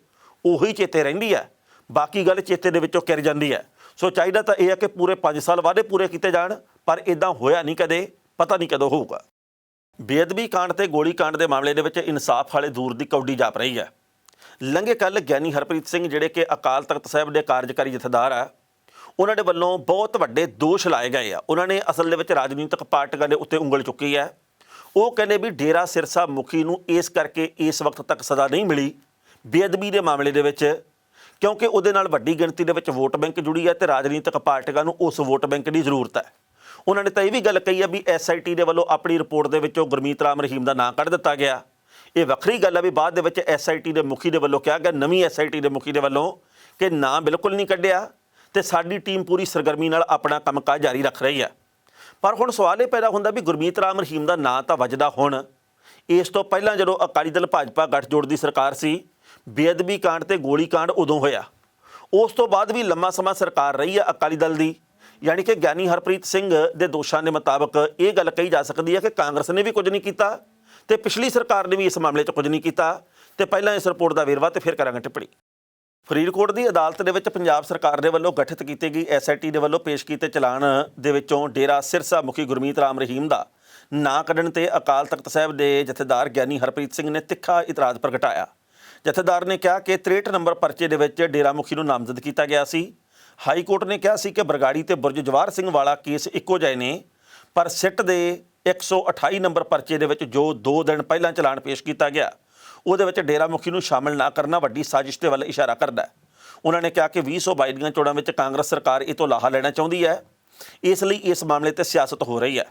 ਉਹੀ ਚੇਤੇ ਰਹਿੰਦੀ ਹੈ, ਬਾਕੀ ਗੱਲ ਚੇਤੇ ਦੇ ਵਿੱਚੋਂ ਕਿਰ ਜਾਂਦੀ ਹੈ। ਸੋ ਚਾਹੀਦਾ ਤਾਂ ਇਹ ਹੈ ਕਿ ਪੂਰੇ 5 ਸਾਲ ਵਾਅਦੇ ਪੂਰੇ ਕੀਤੇ ਜਾਣ, ਪਰ ਇੱਦਾਂ ਹੋਇਆ ਨਹੀਂ ਕਦੇ, ਪਤਾ ਨਹੀਂ ਕਦੋਂ ਹੋਊਗਾ। ਬੇਅਦਬੀ ਕਾਂਡ ਤੇ ਗੋਲੀ ਕਾਂਡ ਦੇ ਮਾਮਲੇ ਦੇ ਵਿੱਚ ਇਨਸਾਫ ਵਾਲੇ ਦੂਰ ਦੀ ਕੌਡੀ ਜਾਪ ਰਹੀ ਹੈ। ਲੰਘੇ ਕੱਲ੍ਹ ਗਿਆਨੀ ਹਰਪ੍ਰੀਤ ਸਿੰਘ ਜਿਹੜੇ ਕਿ ਅਕਾਲ ਤਖਤ ਸਾਹਿਬ ਦੇ ਕਾਰਜਕਾਰੀ ਜਥੇਦਾਰ ਆ, ਉਹਨਾਂ ਦੇ ਵੱਲੋਂ ਬਹੁਤ ਵੱਡੇ ਦੋਸ਼ ਲਾਏ ਗਏ ਆ। ਉਹਨਾਂ ਨੇ ਅਸਲ ਦੇ ਵਿੱਚ ਰਾਜਨੀਤਿਕ ਪਾਰਟੀਆਂ ਦੇ ਉੱਤੇ ਉਂਗਲ ਚੁੱਕੀ ਹੈ। ਉਹ ਕਹਿੰਦੇ ਵੀ ਡੇਰਾ ਸਿਰਸਾ ਮੁਖੀ ਨੂੰ ਇਸ ਕਰਕੇ ਇਸ ਵਕਤ ਤੱਕ ਸਜ਼ਾ ਨਹੀਂ ਮਿਲੀ ਬੇਅਦਬੀ ਦੇ ਮਾਮਲੇ ਦੇ ਵਿੱਚ, ਕਿਉਂਕਿ ਉਹਦੇ ਨਾਲ ਵੱਡੀ ਗਿਣਤੀ ਦੇ ਵਿੱਚ ਵੋਟ ਬੈਂਕ ਜੁੜੀ ਹੈ ਤੇ ਰਾਜਨੀਤਿਕ ਪਾਰਟੀਆਂ ਨੂੰ ਉਸ ਵੋਟ ਬੈਂਕ ਦੀ ਜ਼ਰੂਰਤ ਹੈ। ਉਹਨਾਂ ਨੇ ਤਾਂ ਇਹ ਵੀ ਗੱਲ ਕਹੀ ਹੈ ਵੀ SIT ਦੇ ਵੱਲੋਂ ਆਪਣੀ ਰਿਪੋਰਟ ਦੇ ਵਿੱਚੋਂ ਗੁਰਮੀਤ ਰਾਮ ਰਹੀਮ ਦਾ ਨਾਂ ਕੱਢ ਦਿੱਤਾ ਗਿਆ। ਇਹ ਵੱਖਰੀ ਗੱਲ ਹੈ ਵੀ ਬਾਅਦ ਦੇ ਵਿੱਚ SIT ਦੇ ਮੁਖੀ ਦੇ ਵੱਲੋਂ ਕਿਹਾ ਗਿਆ, ਨਵੀਂ SIT ਦੇ ਮੁਖੀ ਦੇ ਵੱਲੋਂ, ਕਿ ਨਾਂ ਬਿਲਕੁਲ ਨਹੀਂ ਕੱਢਿਆ ਤੇ ਸਾਡੀ ਟੀਮ ਪੂਰੀ ਸਰਗਰਮੀ ਨਾਲ ਆਪਣਾ ਕੰਮਕਾਜ ਜਾਰੀ ਰੱਖ ਰਹੀ ਹੈ। ਪਰ ਹੁਣ ਸਵਾਲ ਇਹ ਪੈਦਾ ਹੁੰਦਾ ਵੀ ਗੁਰਮੀਤ ਰਾਮ ਰਹੀਮ ਦਾ ਨਾਂ ਤਾਂ ਵੱਜਦਾ ਹੁਣ, ਇਸ ਤੋਂ ਪਹਿਲਾਂ ਜਦੋਂ ਅਕਾਲੀ ਦਲ ਭਾਜਪਾ ਗੱਠਜੋੜ ਦੀ ਸਰਕਾਰ ਸੀ, ਬੇਅਦਬੀ ਕਾਂਡ ਤੇ ਗੋਲੀ ਕਾਂਡ ਉਦੋਂ ਹੋਇਆ। ਉਸ ਤੋਂ ਬਾਅਦ ਵੀ ਲੰਮਾ ਸਮਾਂ ਸਰਕਾਰ ਰਹੀ ਹੈ ਅਕਾਲੀ ਦਲ ਦੀ, ਯਾਨੀ ਕਿ ਗਿਆਨੀ ਹਰਪ੍ਰੀਤ ਸਿੰਘ ਦੇ ਦੋਸ਼ਾਂ ਦੇ ਮੁਤਾਬਕ ਇਹ ਗੱਲ ਕਹੀ ਜਾ ਸਕਦੀ ਹੈ ਕਿ ਕਾਂਗਰਸ ਨੇ ਵੀ ਕੁਝ ਨਹੀਂ ਕੀਤਾ ਤੇ ਪਿਛਲੀ ਸਰਕਾਰ ਨੇ ਵੀ ਇਸ ਮਾਮਲੇ 'ਚ ਕੁਝ ਨਹੀਂ ਕੀਤਾ। ਤੇ ਪਹਿਲਾਂ ਇਸ ਰਿਪੋਰਟ ਦਾ ਵੇਰਵਾ ਤੇ ਫਿਰ ਕਰਾਂਗੇ ਟਿੱਪਣੀ। ਫਰੀਦਕੋਟ ਦੀ ਅਦਾਲਤ ਦੇ ਵਿੱਚ ਪੰਜਾਬ ਸਰਕਾਰ ਦੇ ਵੱਲੋਂ ਗਠਿਤ ਕੀਤੀ ਗਈ SIT ਦੇ ਵੱਲੋਂ ਪੇਸ਼ ਕੀਤੇ ਚਲਾਨ ਦੇ ਵਿੱਚੋਂ ਡੇਰਾ ਸਿਰਸਾ ਮੁਖੀ ਗੁਰਮੀਤ ਰਾਮ ਰਹੀਮ ਦਾ ਨਾਂ ਕੱਢਣ ਤੇ ਅਕਾਲ ਤਖਤ ਸਾਹਿਬ ਦੇ ਜਥੇਦਾਰ ਗਿਆਨੀ ਹਰਪ੍ਰੀਤ ਸਿੰਘ ਨੇ ਤਿੱਖਾ ਇਤਰਾਜ਼ ਪ੍ਰਗਟਾਇਆ। ਜਥੇਦਾਰ ਨੇ ਕਿਹਾ ਕਿ 63 ਨੰਬਰ ਪਰਚੇ ਦੇ ਵਿੱਚ ਡੇਰਾ ਮੁਖੀ ਨੂੰ ਨਾਮਜ਼ਦ ਕੀਤਾ ਗਿਆ ਸੀ। ਹਾਈ ਕੋਰਟ ਨੇ ਕਿਹਾ ਸੀ ਕਿ ਬਰਗਾੜੀ ਤੇ ਬੁਰਜ ਜਵਾਹਰ ਸਿੰਘ ਵਾਲਾ ਕੇਸ ਇੱਕੋ ਜਿਹੇ ਨੇ, ਪਰ ਸਿੱਟ ਦੇ 128 ਨੰਬਰ ਪਰਚੇ ਦੇ ਵਿੱਚ ਜੋ 2 ਦਿਨ ਪਹਿਲਾਂ ਚਲਾਨ ਪੇਸ਼ ਕੀਤਾ ਗਿਆ ਉਹਦੇ ਵਿੱਚ ਡੇਰਾ ਮੁਖੀ ਨੂੰ ਸ਼ਾਮਲ ਨਾ ਕਰਨਾ ਵੱਡੀ ਸਾਜ਼ਿਸ਼ ਦੇ ਵੱਲ ਇਸ਼ਾਰਾ ਕਰਦਾ ਹੈ। ਉਹਨਾਂ ਨੇ ਕਿਹਾ ਕਿ 2022 ਦੀਆਂ ਚੋਣਾਂ ਵਿੱਚ ਕਾਂਗਰਸ ਸਰਕਾਰ ਇਹ ਤੋਂ ਲਾਹਾ ਲੈਣਾ ਚਾਹੁੰਦੀ ਹੈ, ਇਸ ਲਈ ਇਸ ਮਾਮਲੇ ਤੇ ਸਿਆਸਤ ਹੋ ਰਹੀ ਹੈ।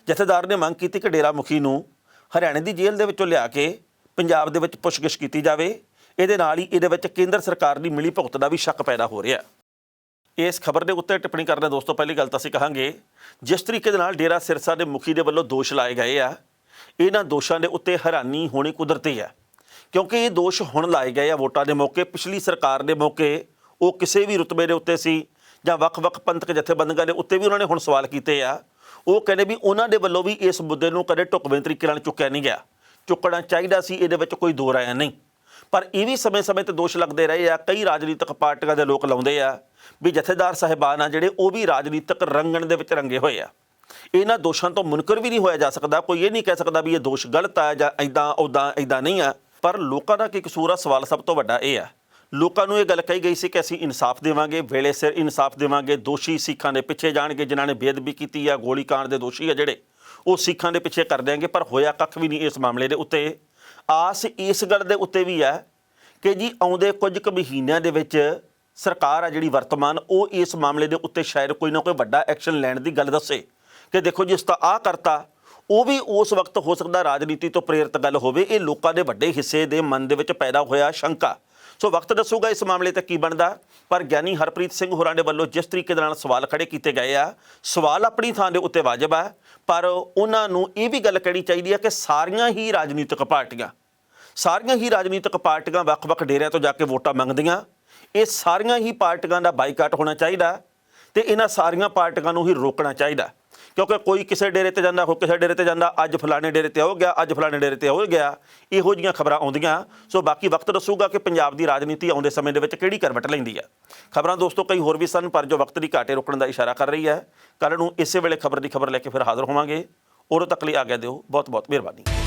ਜਥੇਦਾਰ ਨੇ ਮੰਗ ਕੀਤੀ ਕਿ ਡੇਰਾ ਮੁਖੀ ਨੂੰ ਹਰਿਆਣੇ ਦੀ ਜੇਲ੍ਹ ਦੇ ਵਿੱਚੋਂ ਲਿਆ ਕੇ ਪੰਜਾਬ ਦੇ ਵਿੱਚ ਪੁੱਛਗਿੱਛ ਕੀਤੀ ਜਾਵੇ। ਇਹਦੇ ਨਾਲ ਹੀ ਇਹਦੇ ਵਿੱਚ ਕੇਂਦਰ ਸਰਕਾਰ ਦੀ ਮਿਲੀ ਭੁਗਤ ਦਾ ਵੀ ਸ਼ੱਕ ਪੈਦਾ ਹੋ ਰਿਹਾ। ਇਸ ਖਬਰ ਦੇ ਉੱਤੇ ਟਿੱਪਣੀ ਕਰਨ ਦੋਸਤੋ ਪਹਿਲੀ ਗੱਲ ਤਾਂ ਅਸੀਂ ਕਹਾਂਗੇ, ਜਿਸ ਤਰੀਕੇ ਦੇ ਨਾਲ ਡੇਰਾ ਸਿਰਸਾ ਦੇ ਮੁਖੀ ਦੇ ਵੱਲੋਂ ਦੋਸ਼ ਲਾਏ ਗਏ ਆ, ਇਹਨਾਂ ਦੋਸ਼ਾਂ ਦੇ ਉੱਤੇ ਹੈਰਾਨੀ ਹੋਣੀ ਕੁਦਰਤੀ ਹੈ, ਕਿਉਂਕਿ ਇਹ ਦੋਸ਼ ਹੁਣ ਲਾਏ ਗਏ ਆ ਵੋਟਾਂ ਦੇ ਮੌਕੇ। ਪਿਛਲੀ ਸਰਕਾਰ ਦੇ ਮੌਕੇ ਉਹ ਕਿਸੇ ਵੀ ਰੁਤਬੇ ਦੇ ਉੱਤੇ ਸੀ ਜਾਂ ਵੱਖ-ਵੱਖ ਪੰਥਕ ਜਥੇਬੰਦੀਆਂ ਦੇ ਉੱਤੇ ਵੀ ਉਹਨਾਂ ਨੇ ਹੁਣ ਸਵਾਲ ਕੀਤੇ ਆ। ਉਹ ਕਹਿੰਦੇ ਵੀ ਉਹਨਾਂ ਦੇ ਵੱਲੋਂ ਵੀ ਇਸ ਮੁੱਦੇ ਨੂੰ ਕਦੇ ਢੁਕਵੇਂ ਤਰੀਕੇ ਨਾਲ ਚੁੱਕਿਆ ਨਹੀਂ ਗਿਆ, ਚੁੱਕਣਾ ਚਾਹੀਦਾ ਸੀ, ਇਹਦੇ ਵਿੱਚ ਕੋਈ ਦੋ ਰਾਇ ਨਹੀਂ। ਪਰ ਇਹ ਵੀ ਸਮੇਂ-ਸਮੇਂ ਤੇ ਦੋਸ਼ ਲੱਗਦੇ ਰਹੇ ਆ, ਕਈ ਰਾਜਨੀਤਿਕ ਪਾਰਟੀਆਂ ਦੇ ਲੋਕ ਲਾਉਂਦੇ ਆ ਵੀ ਜਥੇਦਾਰ ਸਾਹਿਬਾਨ ਆ ਜਿਹੜੇ ਉਹ ਵੀ ਰਾਜਨੀਤਿਕ ਰੰਗਣ ਦੇ ਵਿੱਚ ਰੰਗੇ ਹੋਏ ਆ। ਇਹਨਾਂ ਦੋਸ਼ਾਂ ਤੋਂ ਮੁਨਕਰ ਵੀ ਨਹੀਂ ਹੋਇਆ ਜਾ ਸਕਦਾ, ਕੋਈ ਇਹ ਨਹੀਂ ਕਹਿ ਸਕਦਾ ਵੀ ਇਹ ਦੋਸ਼ ਗਲਤ ਆ ਜਾਂ ਇੱਦਾਂ ਨਹੀਂ ਆ। ਪਰ ਲੋਕਾਂ ਦਾ ਕੀ ਕਸੂਰ ਆ? ਸਵਾਲ ਸਭ ਤੋਂ ਵੱਡਾ ਇਹ ਆ, ਲੋਕਾਂ ਨੂੰ ਇਹ ਗੱਲ ਕਹੀ ਗਈ ਸੀ ਕਿ ਅਸੀਂ ਇਨਸਾਫ ਦੇਵਾਂਗੇ, ਵੇਲੇ ਸਿਰ ਇਨਸਾਫ ਦੇਵਾਂਗੇ, ਦੋਸ਼ੀ ਸਿੱਖਾਂ ਦੇ ਪਿੱਛੇ ਜਾਣਗੇ, ਜਿਨ੍ਹਾਂ ਨੇ ਬੇਅਦਬੀ ਕੀਤੀ ਆ, ਗੋਲੀ ਕਾਂਡ ਦੇ ਦੋਸ਼ੀ ਆ ਜਿਹੜੇ, ਉਹ ਸਿੱਖਾਂ ਦੇ ਪਿੱਛੇ ਕਰ ਦਿਆਂਗੇ। ਪਰ ਹੋਇਆ ਕੱਖ ਵੀ ਨਹੀਂ ਇਸ ਮਾਮਲੇ ਦੇ ਉੱਤੇ। ਆਸ ਇਸ ਗੱਲ ਦੇ ਉੱਤੇ ਵੀ ਹੈ ਕਿ ਜੀ ਆਉਂਦੇ ਕੁਝ ਕੁ ਮਹੀਨਿਆਂ ਦੇ ਵਿੱਚ ਸਰਕਾਰ ਆ ਜਿਹੜੀ ਵਰਤਮਾਨ, ਉਹ ਇਸ ਮਾਮਲੇ ਦੇ ਉੱਤੇ ਸ਼ਾਇਦ ਕੋਈ ਨਾ ਕੋਈ ਵੱਡਾ ਐਕਸ਼ਨ ਲੈਣ ਦੀ ਗੱਲ ਦੱਸੇ ਕਿ ਦੇਖੋ ਜੀ ਇਸ ਤਾਂ ਆਹ ਕਰਤਾ। ਉਹ ਵੀ ਉਸ ਵਕਤ ਹੋ ਸਕਦਾ ਰਾਜਨੀਤੀ ਤੋਂ ਪ੍ਰੇਰਿਤ ਗੱਲ ਹੋਵੇ। ਇਹ ਲੋਕਾਂ ਦੇ ਵੱਡੇ ਹਿੱਸੇ ਦੇ ਮਨ ਦੇ ਵਿੱਚ ਪੈਦਾ ਹੋਇਆ ਸ਼ੰਕਾ। ਸੋ ਵਕਤ ਦੱਸੂਗਾ ਇਸ ਮਾਮਲੇ ਤੇ ਕੀ ਬਣਦਾ। ਪਰ ਗਿਆਨੀ ਹਰਪ੍ਰੀਤ ਸਿੰਘ ਹੋਰਾਂ ਦੇ ਵੱਲੋਂ ਜਿਸ ਤਰੀਕੇ ਦੇ ਨਾਲ ਸਵਾਲ ਖੜੇ ਕੀਤੇ ਗਏ ਆ, ਸਵਾਲ ਆਪਣੀ ਥਾਂ ਦੇ ਉੱਤੇ ਵਾਜਬ ਆ, ਪਰ ਉਹਨਾਂ ਨੂੰ ਇਹ ਵੀ ਗੱਲ ਕਹਿਣੀ ਚਾਹੀਦੀ ਹੈ ਕਿ ਸਾਰੀਆਂ ਹੀ ਰਾਜਨੀਤਿਕ ਪਾਰਟੀਆਂ ਵੱਖ-ਵੱਖ ਡੇਰਿਆਂ ਤੋਂ ਜਾ ਕੇ ਵੋਟਾਂ ਮੰਗਦੀਆਂ। ਇਹ ਸਾਰੀਆਂ ਹੀ ਪਾਰਟੀਆਂ ਦਾ ਬਾਈਕਾਟ ਹੋਣਾ ਚਾਹੀਦਾ ਤੇ ਇਹਨਾਂ ਸਾਰੀਆਂ ਪਾਰਟੀਆਂ ਨੂੰ ਹੀ ਰੋਕਣਾ ਚਾਹੀਦਾ, ਕਿਉਂਕਿ ਕੋਈ ਕਿਸੇ ਡੇਰੇ ਤੇ ਜਾਂਦਾ, ਕੋਈ ਕਿਸੇ ਡੇਰੇ ਤੇ ਜਾਂਦਾ, ਅੱਜ ਫਲਾਣੇ ਡੇਰੇ ਤੇ ਹੋ ਗਿਆ, ਅੱਜ ਫਲਾਣੇ ਡੇਰੇ ਤੇ ਹੋ ਗਿਆ, ਇਹੋ ਜਿਹੀਆਂ ਖਬਰਾਂ ਆਉਂਦੀਆਂ। ਸੋ ਬਾਕੀ ਵਕਤ ਦੱਸੂਗਾ ਕਿ ਪੰਜਾਬ ਦੀ ਰਾਜਨੀਤੀ ਆਉਂਦੇ ਸਮੇਂ ਦੇ ਵਿੱਚ ਕਿਹੜੀ ਕਰਵਟ ਲੈਂਦੀ ਹੈ। ਖਬਰਾਂ ਦੋਸਤੋ ਕਈ ਹੋਰ ਵੀ ਸਨ, ਪਰ ਜੋ ਵਕਤ ਦੀ ਘਾਟੇ ਰੋਕਣ ਦਾ ਇਸ਼ਾਰਾ ਕਰ ਰਹੀ ਹੈ। ਕੱਲ੍ਹ ਨੂੰ ਇਸੇ ਵੇਲੇ ਖਬਰ ਦੀ ਖਬਰ ਲੈ ਕੇ ਫਿਰ ਹਾਜ਼ਰ ਹੋਵਾਂਗੇ। ਉਦੋਂ ਤੱਕ ਲਈ ਆਗਿਆ ਦਿਓ। ਬਹੁਤ ਬਹੁਤ ਮਿਹਰਬਾਨੀ।